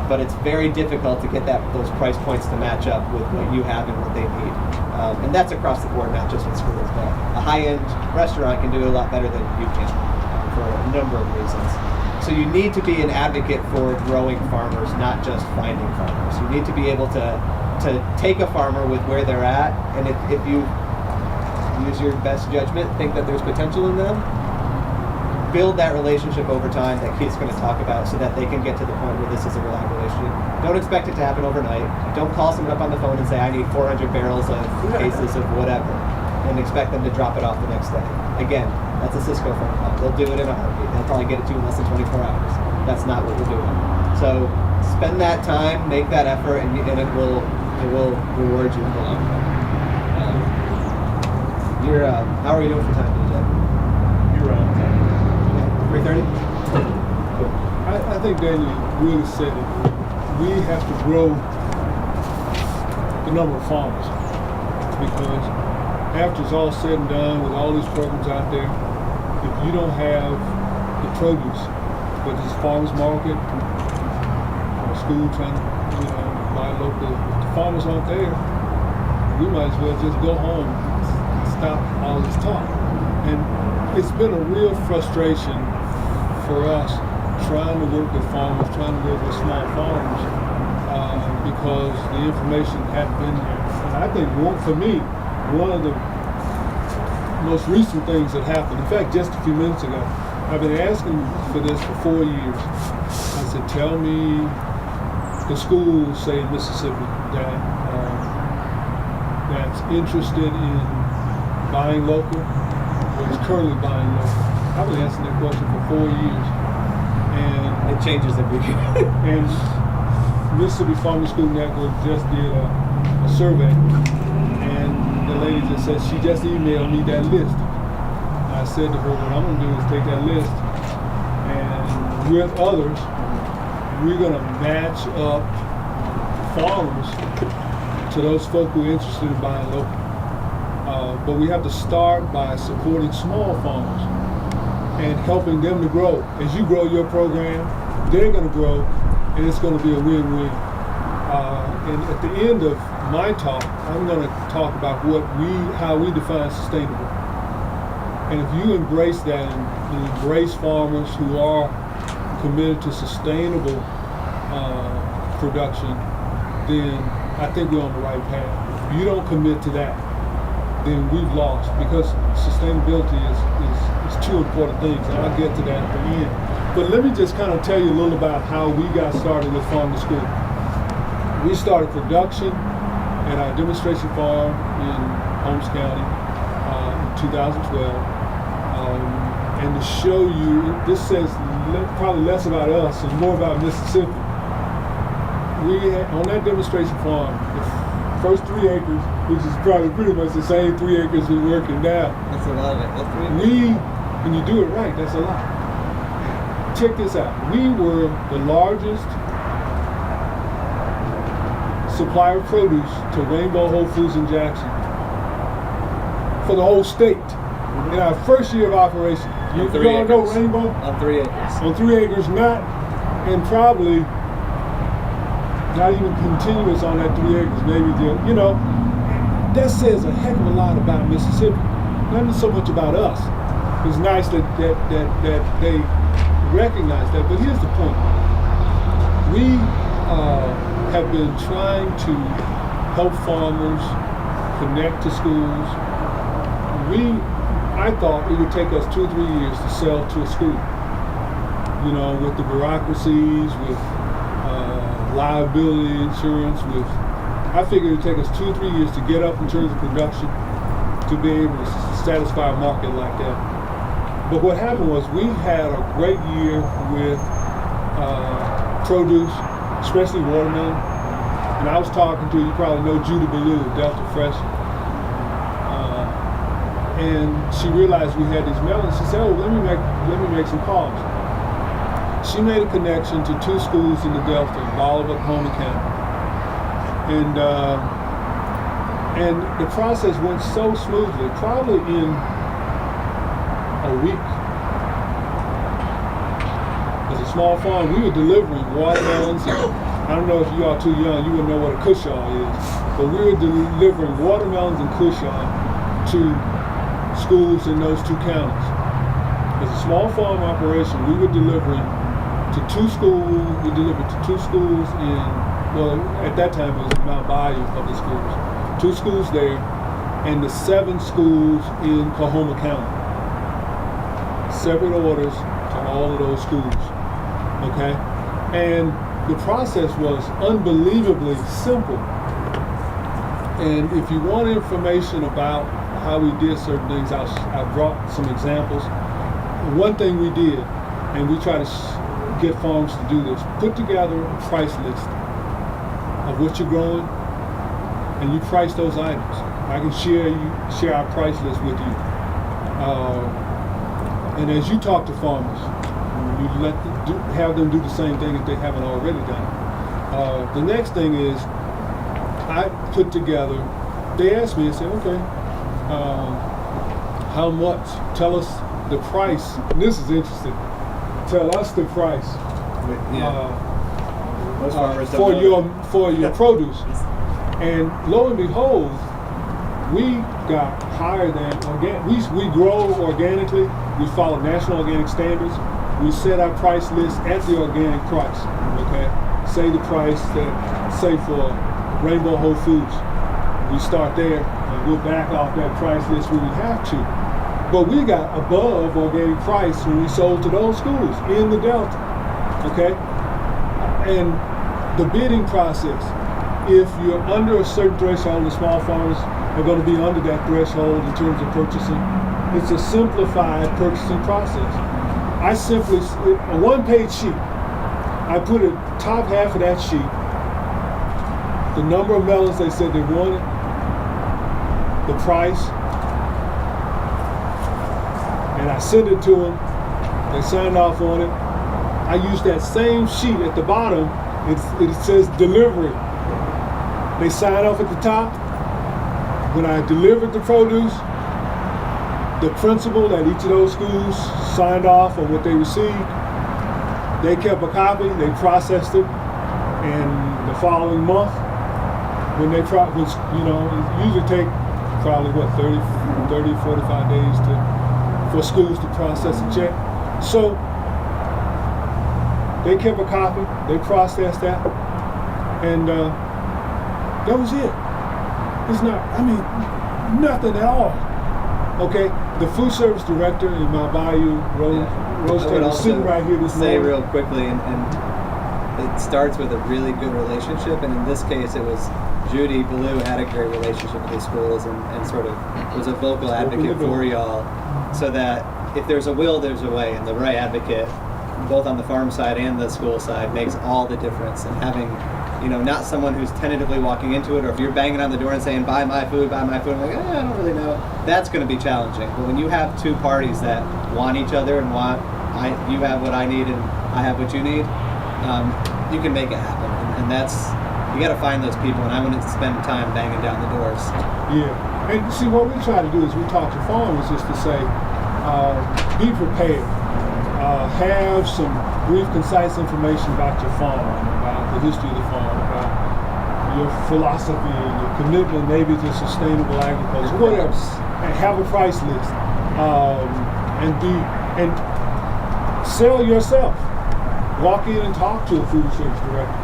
but it's very difficult to get those price points to match up with what you have and what they need. And that's across the board, not just with schools, but a high-end restaurant can do it a lot better than you can for a number of reasons. So you need to be an advocate for growing farmers, not just finding farmers. You need to be able to take a farmer with where they're at, and if you use your best judgment, think that there's potential in them, build that relationship over time that Keith's going to talk about so that they can get to the point where this is a reliable relationship. Don't expect it to happen overnight. Don't call someone up on the phone and say, I need 400 barrels of cases of whatever, and expect them to drop it off the next day. Again, that's a Cisco phone call. They'll do it in a heartbeat. They'll probably get it to you in less than 24 hours. That's not what we're doing. So spend that time, make that effort, and it will reward you in the long run. How are you doing for time, DJ? You're on time. 3:30? I think Daniel really said it. We have to grow the number of farmers, because after it's all said and done with all these programs out there, if you don't have the produce, whether it's farmers market or school trying to buy local, if the farmers aren't there, we might as well just go home and stop all this talk. And it's been a real frustration for us trying to work with farmers, trying to work with small farmers, because the information hadn't been there. And I think for me, one of the most recent things that happened, in fact, just a few minutes ago, I've been asking for this for 4 years. I said, tell me the schools, say in Mississippi, that's interested in buying local, or is currently buying local. I've been asking that question for 4 years. And it changes every year. And Mississippi Farm School Network just did a survey, and the lady just said she just emailed me that list. And I said to her, what I'm going to do is take that list, and with others, we're going to match up farmers to those folk who are interested in buying local. But we have to start by supporting small farmers and helping them to grow. As you grow your program, they're going to grow, and it's going to be a win-win. And at the end of my talk, I'm going to talk about how we define sustainable. And if you embrace that and embrace farmers who are committed to sustainable production, then I think we're on the right path. If you don't commit to that, then we've lost, because sustainability is two important things, and I'll get to that at the end. But let me just kind of tell you a little about how we got started with Farm to School. We started production at our demonstration farm in Holmes County in 2012. And to show you, this says probably less about us and more about Mississippi. We had, on that demonstration farm, the first 3 acres, which is probably pretty much the same 3 acres we're working now. That's a lot of it. That's 3 acres. When you do it right, that's a lot. Check this out. We were the largest supplier of produce to Rainbow Whole Foods in Jackson for the whole state in our first year of operation. You all know Rainbow? On 3 acres. On 3 acres, and probably not even continuous on that 3 acres, maybe that says a heck of a lot about Mississippi. Not so much about us. It's nice that they recognize that, but here's the point. We have been trying to help farmers connect to schools. I thought it would take us 2 or 3 years to sell to a school. With the bureaucracies, with liability insurance, I figured it would take us 2 or 3 years to get up in terms of production to be able to satisfy a market like that. But what happened was we had a great year with produce, especially watermelon. And I was talking to, you probably know Judy Ballou, Delta Fresh. And she realized we had these melons. She said, oh, let me make some calls. She made a connection to 2 schools in the Delta, Bolivar, Oklahoma County. And the process went so smoothly, probably in a week. As a small farm, we were delivering watermelons I don't know if you all too young, you wouldn't know what a cushaw is, but we were delivering watermelons and cushaw to schools in those 2 counties. As a small farm operation, we were delivering to 2 schools. We delivered to 2 schools in, well, at that time it was Mount Bayou Public Schools. 2 schools there, and the 7 schools in Coahoma County. Separate orders to all of those schools, okay? And the process was unbelievably simple. And if you want information about how we did certain things, I brought some examples. One thing we did, and we try to get farms to do this, put together a price list of what you're growing, and you price those items. I can share our price list with you. And as you talk to farmers, you have them do the same thing if they haven't already done it. The next thing is, I put together, they asked me, they said, okay, how much? Tell us the price. And this is interesting. Tell us the price Most farmers for don't know. for your produce. And lo and behold, we got higher than organic. We grow organically. We follow national organic standards. We set our price list at the organic price. Okay, say the price that, say for Rainbow Whole Foods, we start there and we'll back off that price list when we have to. But we got above organic price when we sold to those schools in the Delta. Okay, and the bidding process. If you're under a certain threshold, the small farmers are going to be under that threshold in terms of purchasing. It's a simplified purchasing process. I simply, a one-page sheet, I put it top half of that sheet, the number of melons they said they wanted, the price, and I sent it to them. They signed off on it. I used that same sheet at the bottom. It says delivery. They sign off at the top. When I delivered the produce, the principal at each of those schools signed off on what they received. They kept a copy, they processed it, and the following month, when they which, you know, it usually take probably what, 30, 45 days for schools to process a check. So they kept a copy, they processed that, and that was it. It's not, I mean, nothing at all. Okay, the food service director in my Bayou, Rose Taylor, is sitting right here this morning. Say real quickly, and it starts with a really good relationship, and in this case it was Judy Ballou had a great relationship with the schools and sort of was a vocal advocate for y'all, so that if there's a will, there's a way, and the right advocate, both on the farm side and the school side, makes all the difference. And having, you know, not someone who's tentatively walking into it, or if you're banging on the door and saying, buy my food, I'm like, I don't really know, that's going to be challenging. But when you have 2 parties that want each other and you have what I need and I have what you need, you can make it happen. And that's, you got to find those people, and I wouldn't spend time banging down the doors. Yeah, and see, what we try to do is we talk to farmers is to say, be prepared. Have some brief, concise information about your farm, about the history of the farm, about your philosophy, your commitment maybe to sustainable agriculture, whatever. And have a price list, and sell yourself. Walk in and talk to a food service director,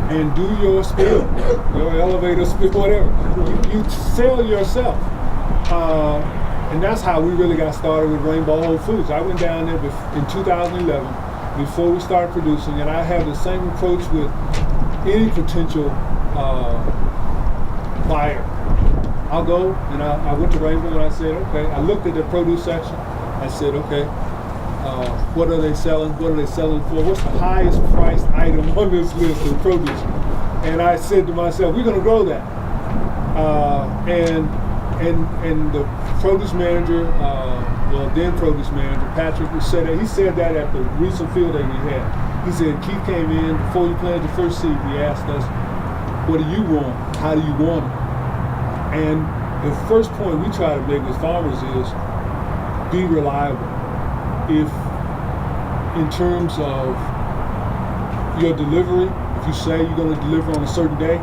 and do your spiel, your elevator spiel, whatever. You sell yourself. And that's how we really got started with Rainbow Whole Foods. I went down there in 2011 before we started producing, and I have the same approach with any potential buyer. I'll go, and I went to Rainbow and I said, okay, I looked at the produce section. I said, okay, what are they selling? What are they selling for? What's the highest priced item on this list of produce? And I said to myself, we're going to grow that. And the produce manager, then produce manager, Patrick, he said that at the recent field day we had. He said, Keith came in, before you planted the first seed, he asked us, what do you want? How do you want it? And the first point we try to make with farmers is, be reliable. If, in terms of your delivery, If you say you're going to deliver on a certain day,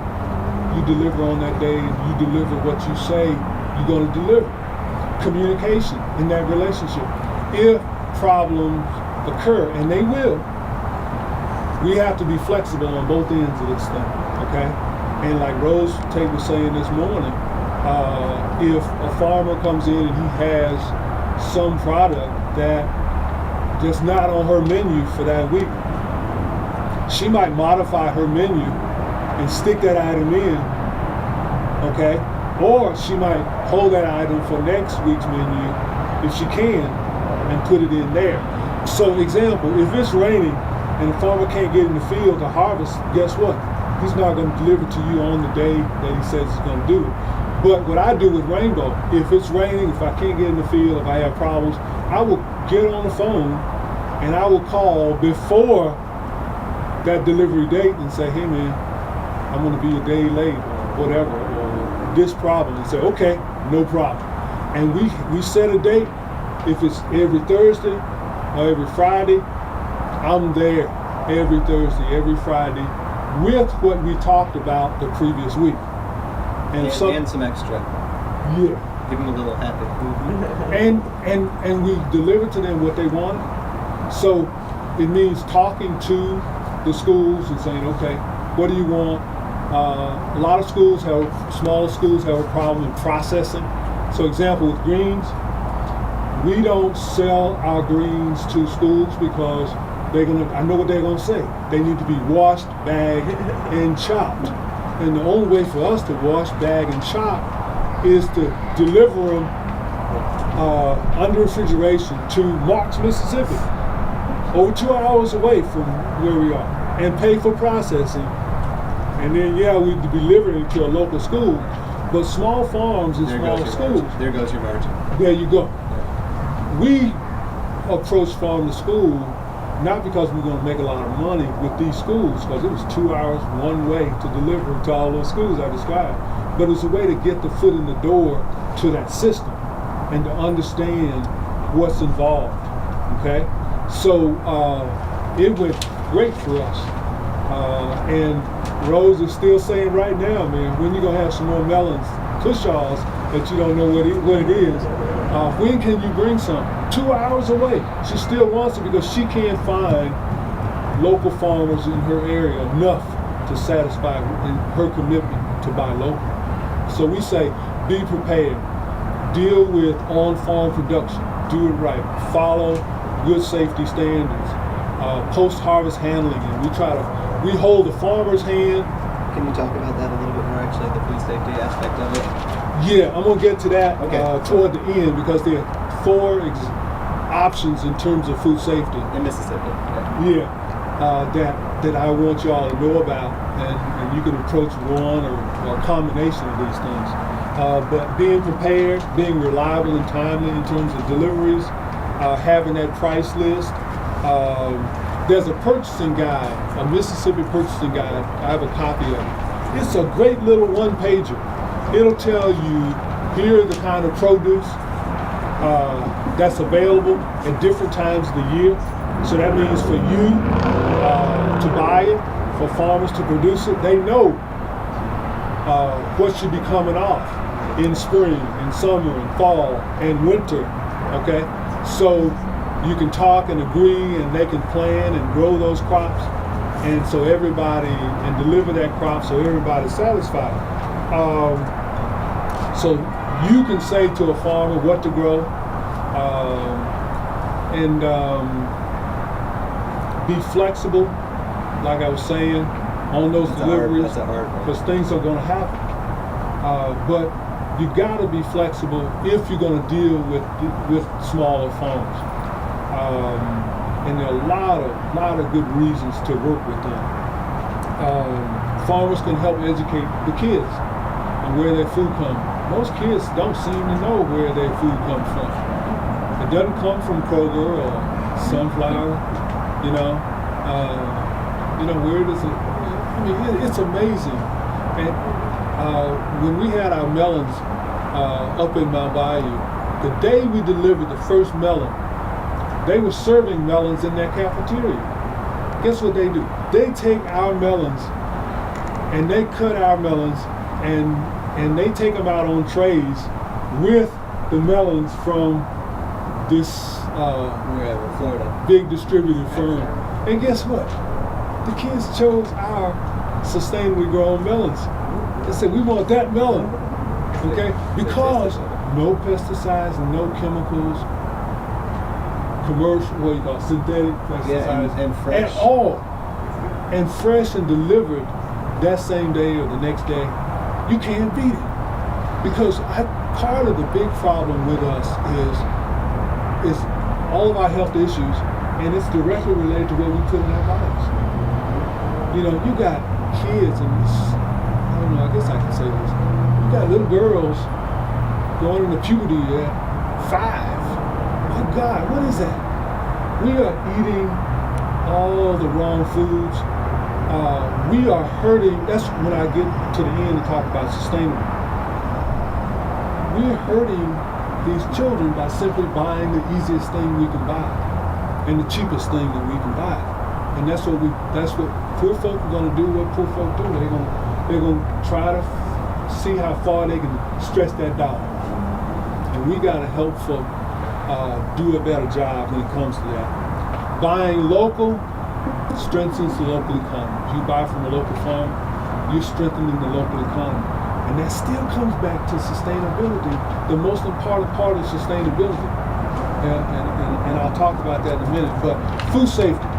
you deliver on that day, and you deliver what you say you're going to deliver. Communication in that relationship. If problems occur, and they will, we have to be flexible on both ends of this thing, okay? And like Rose Tate was saying this morning, if a farmer comes in and he has some product that just not on her menu for that week, she might modify her menu and stick that item in, okay? Or she might hold that item for next week's menu if she can and put it in there. So example, if it's raining and the farmer can't get in the field to harvest, guess what? He's not going to deliver to you on the day that he says he's going to do it. But what I do with Rainbow, if it's raining, if I can't get in the field, if I have problems, I will get on the phone and I will call before that delivery date and say, hey man, I'm going to be a day late or whatever, or this problem, and say, okay, no problem. And we set a date. If it's every Thursday or every Friday, I'm there every Thursday, every Friday with what we talked about the previous week. And some extra. Yeah. Give them a little happy. And we deliver to them what they want. So it means talking to the schools and saying, okay, what do you want? A lot of schools smaller schools have a problem in processing. So example with greens, we don't sell our greens to schools because I know what they're gonna say. They need to be washed, bagged, and chopped. And the only way for us to wash, bag, and chop is to deliver them under refrigeration to Marks, Mississippi, over 2 hours away from where we are, and pay for processing. And then, we'd be delivering it to a local school. But small farms and small schools. There goes your margin. There you go. We approach farm to school not because we're going to make a lot of money with these schools, because it was 2 hours one way to deliver to all those schools I described. But it's a way to get the foot in the door to that system and to understand what's involved. Okay? So it went great for us. And Rose is still saying right now, man, when you going to have some more melons, cushaws that you don't know what it is, when can you bring some? 2 hours away. She still wants it because she can't find local farmers in her area enough to satisfy her commitment to buy local. So we say, be prepared. Deal with on-farm production. Do it right. Follow good safety standards. Post-harvest handling. And we hold the farmer's hand. Can you talk about that a little bit more, actually, the food safety aspect of it? Yeah, I'm going to get to that toward the end because there are 4 options in terms of food safety. In Mississippi. That I want y'all to know about, and you can approach one or a combination of these things. But being prepared, being reliable and timely in terms of deliveries, having that price list. There's a purchasing guide, a Mississippi purchasing guide. I have a copy of it. It's a great little one-pager. It'll tell you, here are the kind of produce that's available at different times of the year. So that means for you to buy it, for farmers to produce it, they know what should be coming off in spring, in summer, in fall, and winter, okay? So you can talk and agree, and they can plan and grow those crops, and so everybody, and deliver that crop so everybody's satisfied. So you can say to a farmer what to grow, and be flexible, like I was saying, on those deliveries, because things are going to happen. But you got to be flexible if you're going to deal with smaller farms. And there are a lot of good reasons to work with them. Farmers can help educate the kids on where their food comes. Most kids don't seem to know where their food comes from. It doesn't come from Kroger or Sunflower, where does it? I mean, it's amazing. And when we had our melons up in Mount Bayou, the day we delivered the first melon, they were serving melons in their cafeteria. Guess what they do? they take our melons and they cut our melons and they take them out on trays with the melons from this Wherever, Florida. big distributed firm. And guess what? The kids chose our sustainably grown melons. They said, we want that melon, okay? Because no pesticides and no chemicals, commercial, what do you call it, synthetic pesticides and fresh. at all. And fresh and delivered that same day or the next day. You can't beat it. Because part of the big problem with us is all of our health issues, and it's directly related to what we put in our bodies. You know, you got kids, and I don't know, I guess I can say this. You got little girls going into puberty at 5. My God, what is that? We are eating all the wrong foods. We are hurting. That's when I get to the end and talk about sustainable. We're hurting these children by simply buying the easiest thing we can buy and the cheapest thing that we can buy. And that's what poor folk are going to do. What poor folk do, they're going to try to see how far they can stretch that dollar. And we got to help folk do a better job when it comes to that. Buying local strengthens the local economy. If you buy from a local farm, you're strengthening the local economy. And that still comes back to sustainability, the most important part of sustainability. And I'll talk about that in a minute. But food safety.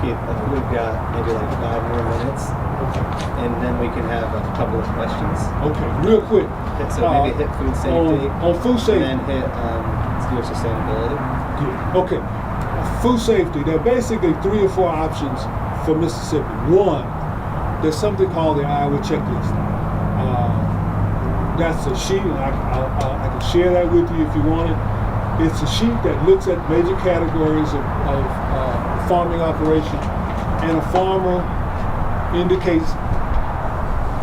Keith, I think we've got maybe like 5 more minutes, and then we can have a couple of questions. Okay, real quick. So maybe hit food safety. On food safety. And then hit your sustainability. Good. Okay. Food safety, there are basically 3 or 4 options for Mississippi. One, there's something called the Iowa checklist. That's a sheet, and I can share that with you if you want it. It's a sheet that looks at major categories of farming operation, and a farmer indicates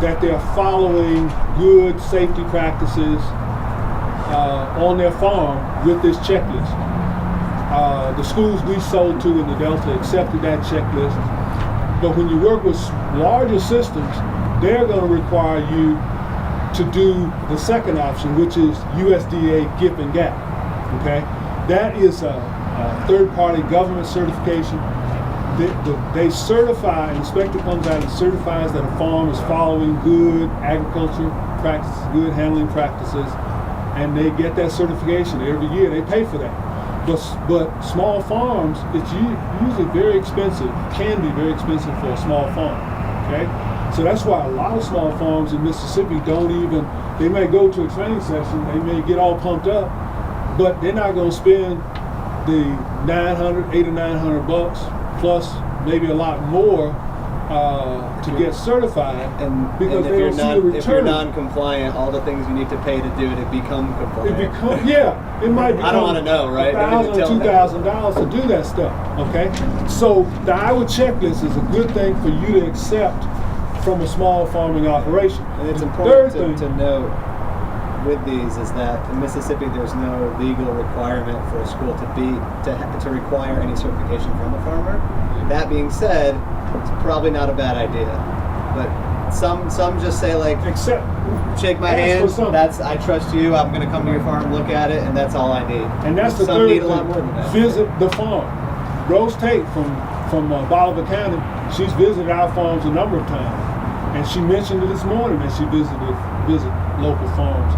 that they're following good safety practices on their farm with this checklist. The schools we sold to in the Delta accepted that checklist, but when you work with larger systems, they're going to require you to do the second option, which is USDA GIP and GAP. Okay, that is a third-party government certification. They certify, an inspector comes out and certifies that a farm is following good agriculture practices, good handling practices, and they get that certification every year. They pay for that. But small farms, it's usually very expensive, can be very expensive for a small farm. Okay, so that's why a lot of small farms in Mississippi they may go to a training session, they may get all pumped up, but they're not going to spend the $800 or $900 plus maybe a lot more to get certified, because they don't see the return. If you're non-compliant, all the things you need to pay to do to become compliant. It might become I don't want to know, right? $1,000 or $2,000 to do that stuff. Okay, so the Iowa checklist is a good thing for you to accept from a small farming operation. And it's important to note with these is that in Mississippi there's no legal requirement for a school to require any certification from a farmer. That being said, it's probably not a bad idea. But some just say like, shake my hand, I trust you, I'm gonna come to your farm, look at it, and that's all I need. And that's the third thing. A lot more than that. Visit the farm. Rose Tate from Bolivar County, she's visited our farms a number of times. And she mentioned it this morning that she visit local farms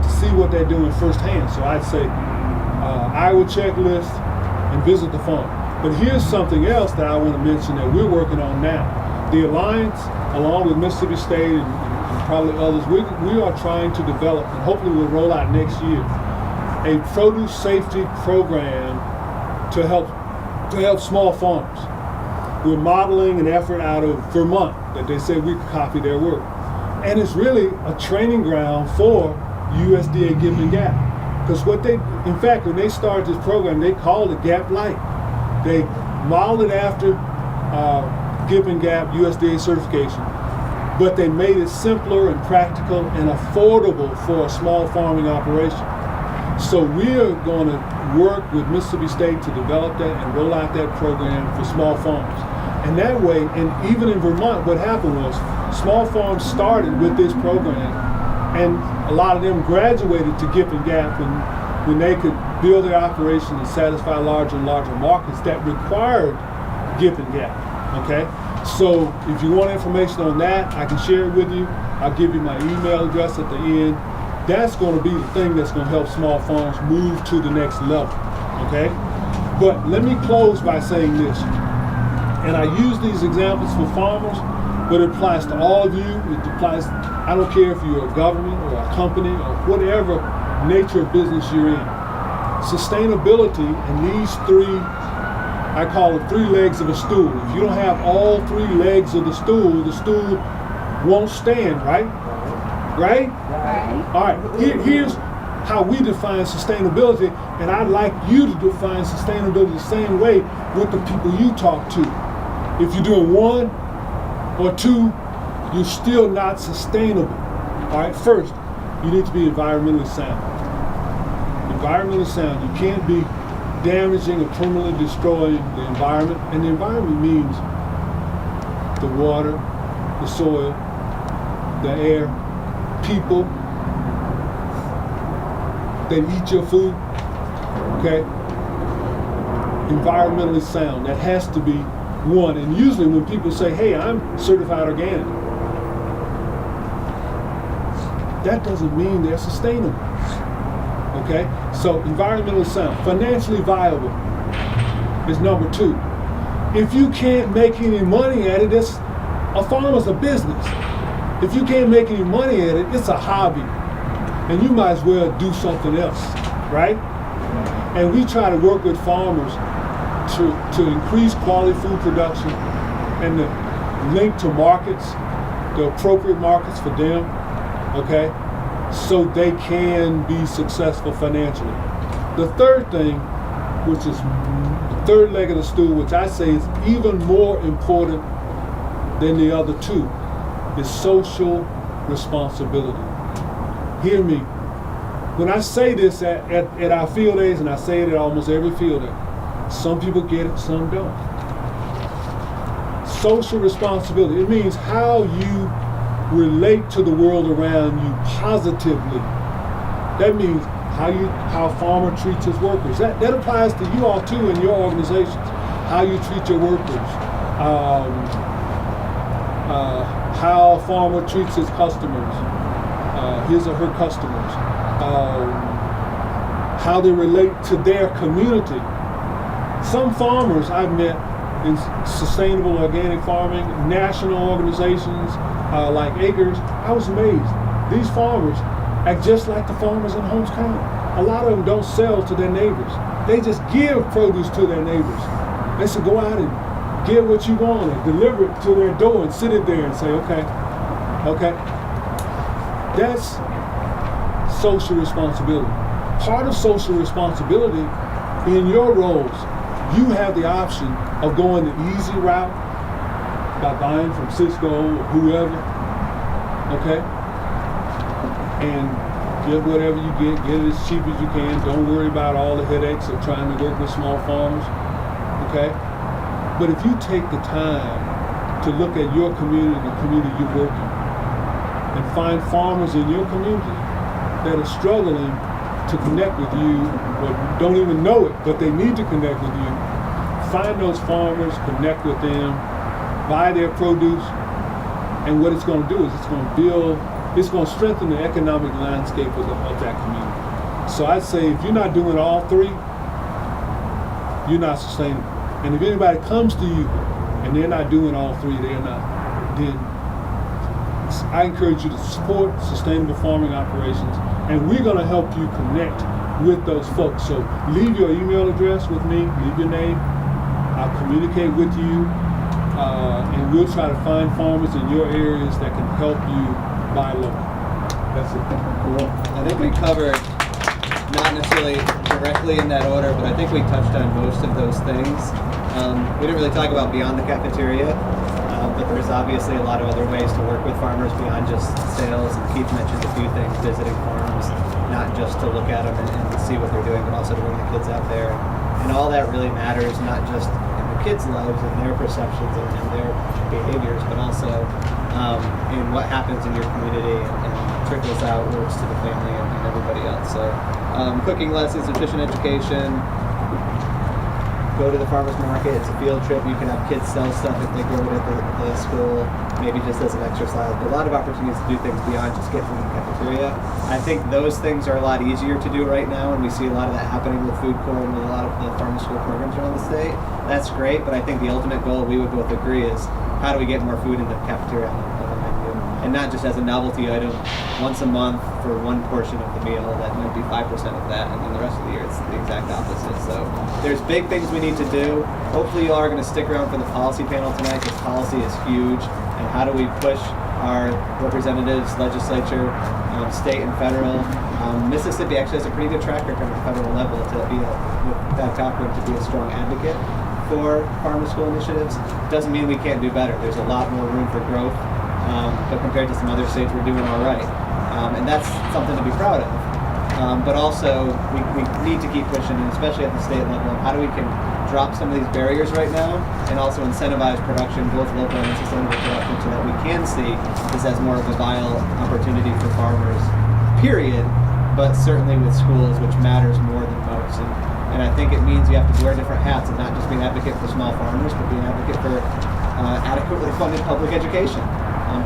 to see what they're doing firsthand. So I'd say Iowa checklist and visit the farm. But here's something else that I want to mention that we're working on now. The Alliance, along with Mississippi State and probably others, we are trying to develop, and hopefully we'll roll out next year, a produce safety program to help small farms. We're modeling an effort out of Vermont that they said we could copy their work. And it's really a training ground for USDA GIP and GAP. Because in fact, when they started this program, they called it GAP Light. They modeled it after GIP and GAP USDA certification, but they made it simpler and practical and affordable for a small farming operation. So we're going to work with Mississippi State to develop that and roll out that program for small farms. And that way, and even in Vermont, what happened was small farms started with this program, and a lot of them graduated to Gift and Gap when they could build their operation and satisfy larger and larger markets that required Gift and Gap. Okay? So if you want information on that, I can share it with you. I'll give you my email address at the end. That's going to be the thing that's going to help small farms move to the next level. Okay? But let me close by saying this. And I use these examples for farmers, but it applies to all of you. It applies, I don't care if you're a government or a company or whatever nature of business you're in. Sustainability and these three, I call it 3 legs of a stool. If you don't have all 3 legs of the stool won't stand, right? Right? Right. All right, here's how we define sustainability, and I'd like you to define sustainability the same way with the people you talk to. If you're doing 1 or 2, you're still not sustainable. All right, first, you need to be environmentally sound. Environmentally sound. You can't be damaging or permanently destroying the environment, and the environment means the water, the soil, the air, people that eat your food, okay? Environmentally sound, that has to be 1. And usually when people say, hey, I'm certified organic, that doesn't mean they're sustainable, okay? So environmentally sound. Financially viable is number 2. If you can't make any money at it, a farmer's a business. If you can't make any money at it, it's a hobby. And you might as well do something else, right? And we try to work with farmers to increase quality food production and to link to markets, the appropriate markets for them, okay? So they can be successful financially. The third thing, which is the third leg of the stool, which I say is even more important than the other 2, is social responsibility. Hear me. When I say this at our field days, and I say it at almost every field day, some people get it, some don't. Social responsibility, it means how you relate to the world around you positively. That means how a farmer treats his workers. That applies to you all too in your organizations. How you treat your workers. How a farmer treats his customers, his or her customers, how they relate to their community. Some farmers I've met in sustainable organic farming, national organizations like Acres, I was amazed. These farmers act just like the farmers in Holmes County. A lot of them don't sell to their neighbors. They just give produce to their neighbors. They should go out and get what you want and deliver it to their door and sit it there and say, okay. That's social responsibility. Part of social responsibility in your roles, you have the option of going the easy route by buying from Cisco or whoever, okay? And get whatever you get it as cheap as you can. Don't worry about all the headaches of trying to work with small farmers, okay? But if you take the time to look at your community, the community you're working, and find farmers in your community that are struggling to connect with you, or don't even know it, but they need to connect with you, find those farmers, connect with them, buy their produce, and what it's going to do is it's going to strengthen the economic landscape of that community. So I'd say if you're not doing all 3, you're not sustainable. And if anybody comes to you and they're not doing all 3, then I encourage you to support sustainable farming operations, and we're going to help you connect with those folks. So leave your email address with me, leave your name, I'll communicate with you, and we'll try to find farmers in your areas that can help you buy local. That's it. Cool. I think we covered, not necessarily directly in that order, but I think we touched on most of those things. We didn't really talk about beyond the cafeteria, but there's obviously a lot of other ways to work with farmers beyond just sales. And Keith mentioned a few things, visiting farms, not just to look at them and see what they're doing, but also to bring the kids out there. And all that really matters, not just in the kids' lives and their perceptions and their behaviors, but also in what happens in your community and trickles outwards to the family and everybody else. So cooking lessons, nutrition education, go to the farmer's market. It's a field trip. You can have kids sell stuff if they grow it at the school, maybe just as an exercise. But a lot of opportunities to do things beyond just get food in the cafeteria. I think those things are a lot easier to do right now, and we see a lot of that happening with food court and with a lot of the farm school programs around the state. That's great, but I think the ultimate goal we would both agree is how do we get more food in the cafeteria on the menu, and not just as a novelty item once a month for one portion of the meal. That might be 5% of that, and then the rest of the year it's the exact opposite. So there's big things we need to do. Hopefully you all are going to stick around for the policy panel tonight, because policy is huge, and how do we push our representatives, legislature, state and federal. Mississippi actually has a pretty good track record at the federal level to be to be a strong advocate for farm to school initiatives. Doesn't mean we can't do better. There's a lot more room for growth, but compared to some other states, we're doing all right, and that's something to be proud of. But also, we need to keep pushing, and especially at the state level, how do we can drop some of these barriers right now, and also incentivize production, both local and sustainable production, so that we can see this as more of a viable opportunity for farmers, period, but certainly with schools, which matters more than most. And I think it means you have to wear different hats and not just be an advocate for small farmers, but be an advocate for adequately funded public education.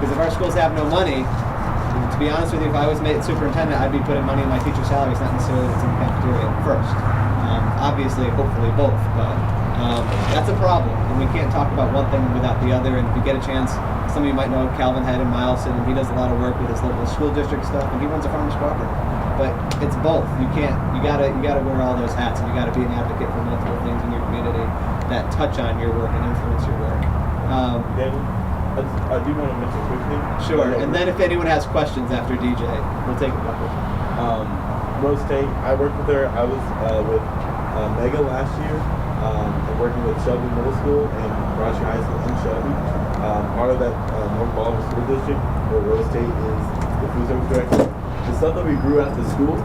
Because if our schools have no money, to be honest with you, if I was made superintendent, I'd be putting money in my teacher salaries, not necessarily what's in the cafeteria first. Obviously, hopefully both, but that's a problem, and we can't talk about one thing without the other. And if you get a chance, some of you might know Calvin Head in Milestone, and he does a lot of work with his local school district stuff, and he runs a farmers cooperative. But it's both. You gotta wear all those hats, and you gotta be an advocate for multiple things in your community that touch on your work and influence your work. I do want to mention quickly. Sure, and then if anyone has questions after DJ, we'll take a couple. Rose Tate, I worked with her. I was with Mega last year, and working with Shelby Middle School and Broad High School in Shelby. Part of that North Baltimore School District, where Rose Tate is the food service director. The stuff that we grew at the school,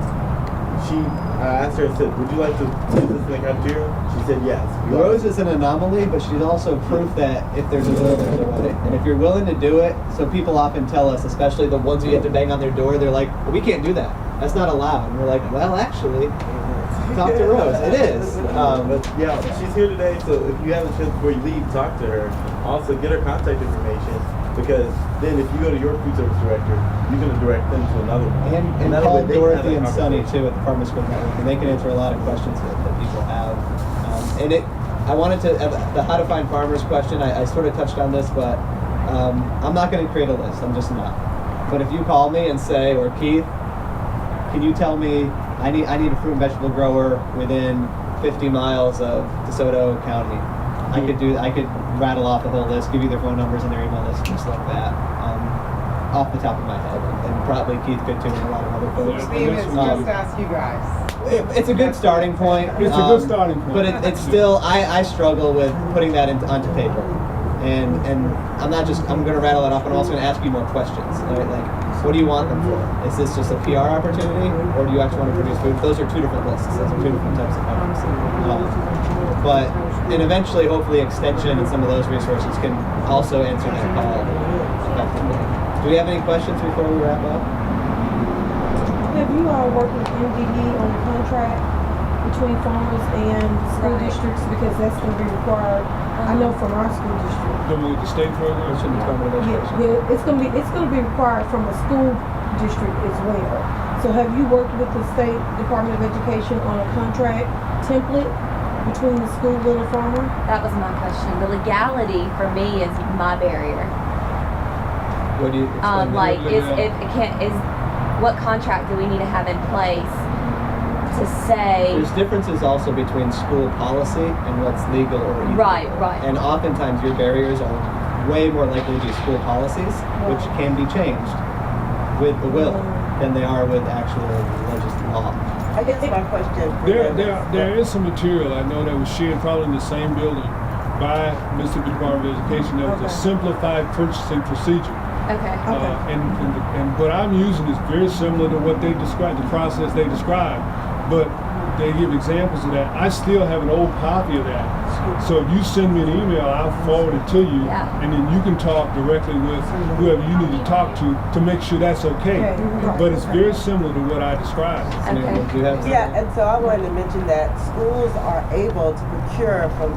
I asked her, I said, would you like to use this in the cafeteria? She said yes. Rose is an anomaly, but she's also proof that if there's a will, there's a way. And if you're willing to do it, so people often tell us, especially the ones you have to bang on their door, they're like, well, we can't do that. That's not allowed. And we're like, well, actually, talk to Rose. It is. But yeah, she's here today, so if you have a chance before you leave, talk to her. Also, get her contact information, because then if you go to your food service director, you're going to direct them to another one. And call Dorothy and Sunny too at the Farmers School Network, and they can answer a lot of questions that people have. I wanted to, the how to find farmers question, I sort of touched on this, but I'm not going to create a list. I'm just not. But if you call me and say, or Keith, can you tell me, I need a fruit and vegetable grower within 50 miles of DeSoto County. I could rattle off a whole list, give you their phone numbers and their email list, just like that, off the top of my head. And probably Keith could too, and a lot of other folks. Steve, it's just ask you guys. It's a good starting point. It's a good starting point. But it's still, I struggle with putting that onto paper. And I'm going to rattle it off, but I'm also going to ask you more questions. Right? Like, what do you want them for? Is this just a PR opportunity, or do you actually want to produce food? Those are two different lists. Those are two different types of companies. And eventually, hopefully, Extension and some of those resources can also answer that call effectively. Do we have any questions before we wrap up? Have you all worked with MDE on the contract between farmers and school districts, because that's going to be required? I know from our school district. With the state program? Yeah, it's going to be required from a school district as well. So have you worked with the State Department of Education on a contract template between the school and the farmer? That was my question. The legality for me is my barrier. What do you what contract do we need to have in place to say? There's differences also between school policy and what's legal or illegal. Right. And oftentimes your barriers are way more likely to be school policies, which can be changed with the will than they are with actual legislative law. I guess my question. There is some material I know that was shared probably in the same building by Mississippi Department of Education. That was a simplified purchasing procedure. Okay. And what I'm using is very similar to what they described, the process they described, but they give examples of that. I still have an old copy of that, So if you send me an email, I'll forward it to you, Yeah. and then you can talk directly with whoever you need to talk to make sure that's okay. But it's very similar to what I described. Okay. Do you have Yeah, and so I wanted to mention that schools are able to procure from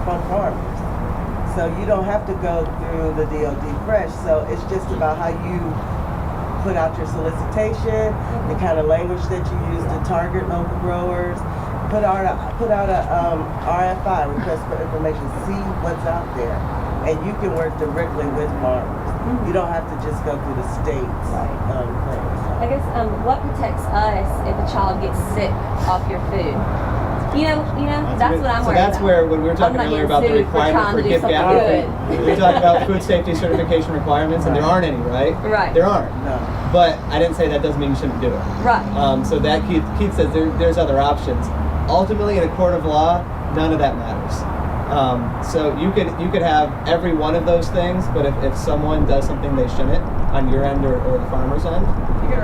farmers. So you don't have to go through the DOD fresh. So it's just about how you put out your solicitation, the kind of language that you use to target local growers. Put out a RFI, request for information. See what's out there, and you can work directly with farmers. You don't have to just go through the state's things. I guess what protects us if a child gets sick off your food? You know, that's what I'm So worried that's about. where, when we were talking I'm not earlier getting about the sued for requirement trying for to do gift something gap, good. we talked about food safety certification requirements, and there aren't any, right? Right. There aren't. No. But I didn't say that doesn't mean you shouldn't do it. Right. So that Keith says there's other options. Ultimately, in a court of law, none of that matters. So you could have every one of those things, but if someone does something they shouldn't on your end or the farmer's end,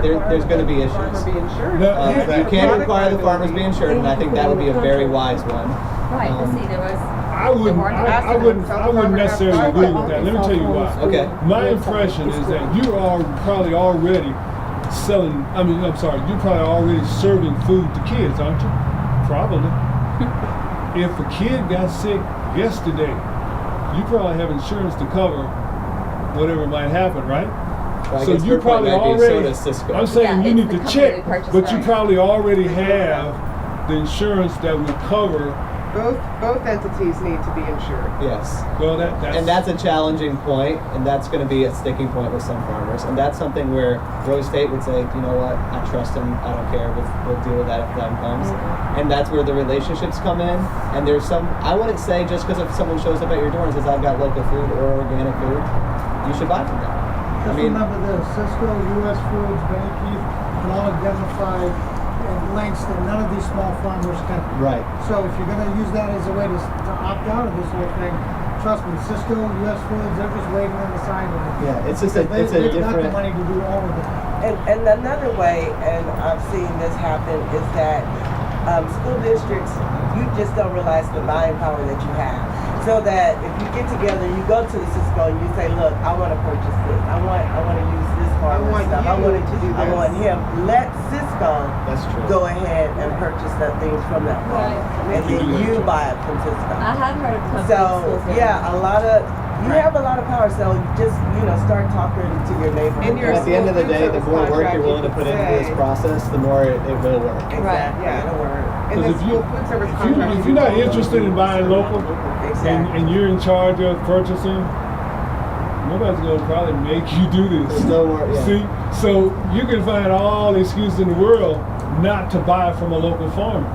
there's going to be issues. Be insured. You can require the farmers be insured, and I think that would be a very wise one. Right. But see, there was. I wouldn't necessarily agree with that. Let me tell you why. Okay. My impression is that you are probably already you're probably already serving food to kids, aren't you? Probably. If a kid got sick yesterday, you probably have insurance to cover whatever might happen, right? I So guess you her point probably might be already, so does Cisco. I'm saying Yeah, you it's need the to company check, we purchased but you first. probably already have the insurance that would cover, Both entities need to be insured. Yes. well, that's. And that's a challenging point, and that's going to be a sticking point with some farmers. And that's something where Rose State would say, you know what, I trust him, I don't care, we'll deal with that if the time comes. And that's where the relationships come in. And there's some, I wouldn't say just because if someone shows up at your door and says, I've got local food or organic food, you should buy from them. Just remember this, Cisco, US Foods, Benny Keith, can all identify links that none of these small farmers can. Right. So if you're gonna use that as a way to opt out of this whole thing, trust me, Cisco, US Foods, they're just waving on the side of it. Yeah, it's just they've They've got the different. money to do all of that. And another way, and I've seen this happen, is that school districts, you just don't realize the buying power that you have. So that if you get together, you go to the Cisco and you say, look, I want to purchase this. I want to use this farmer stuff. I want him. Let Cisco That's true. go ahead and purchase that things from that farmer. And then you buy it from Cisco. I have heard of companies. So yeah, you have a lot of power. So just start talking to your neighbor. And your At the end of the day, the more work contract, you're willing to you put could into this say- process, the more it will work. Exactly. Yeah. It'll work. And Because the if you- school food service contract. If you're not interested in buying local, and you're in charge of purchasing, nobody's gonna probably make you do this. There's no more, yeah. See, so you can find all the excuses in the world not to buy from a local farmer.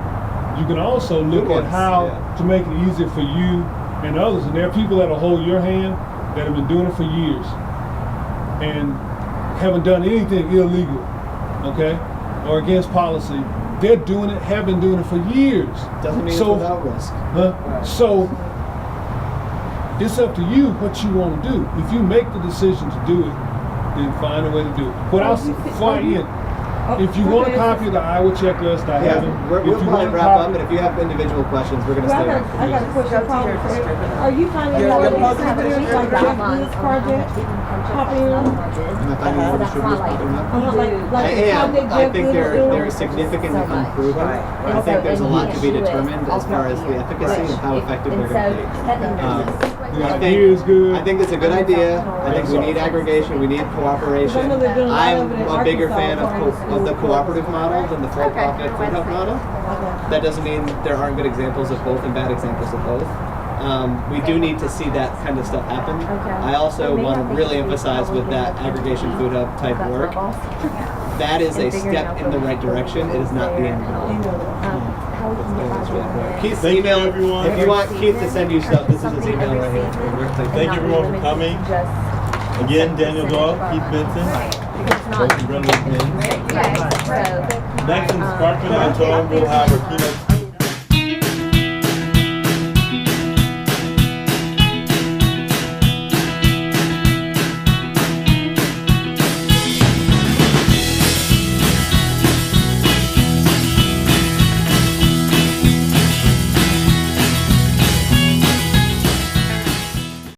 You can also look Good at ones, how yeah. to make it easier for you and others. And there are people that'll hold your hand that have been doing it for years and haven't done anything illegal, okay, or against policy. They're doing it, have been doing it for years. Doesn't mean So- it's without risk. Huh? So it's up to you what you want to do. If you make the decision to do it, then find a way to do it. What else? If you want a copy of the Iowa checklist, I have it. We'll If you probably want a wrap copy, up, but if you have individual questions, we're going to Well, stay I got a question. Are you finding Your out postal what's happening district like program? Jeff Goods project popping in? Am I finding more distributors popping up? Like I the am. project I Jeff think Goods they're doing? significantly So much. improving. Right. I think there's a lot to be determined as far as the efficacy and how effective they're going to be. the I idea is good. think it's a good idea. I think we need aggregation. We need cooperation. I'm a bigger fan of the cooperative model than the for-profit food hub model. That doesn't mean there aren't good examples of both and bad examples of both. We do need to see that kind of stuff happen. I also want to really emphasize with that aggregation food hub type work, that is a step in the right direction. It is not the end goal. Keith's Thank you, email, everyone. if you want Keith to send you stuff, this is his email right here. Thank you everyone for coming. Again, Daniel Doyle, Keith Benson, both from Brentwood, Maine. Next in Sparkman, Manitoba, we'll have our keynote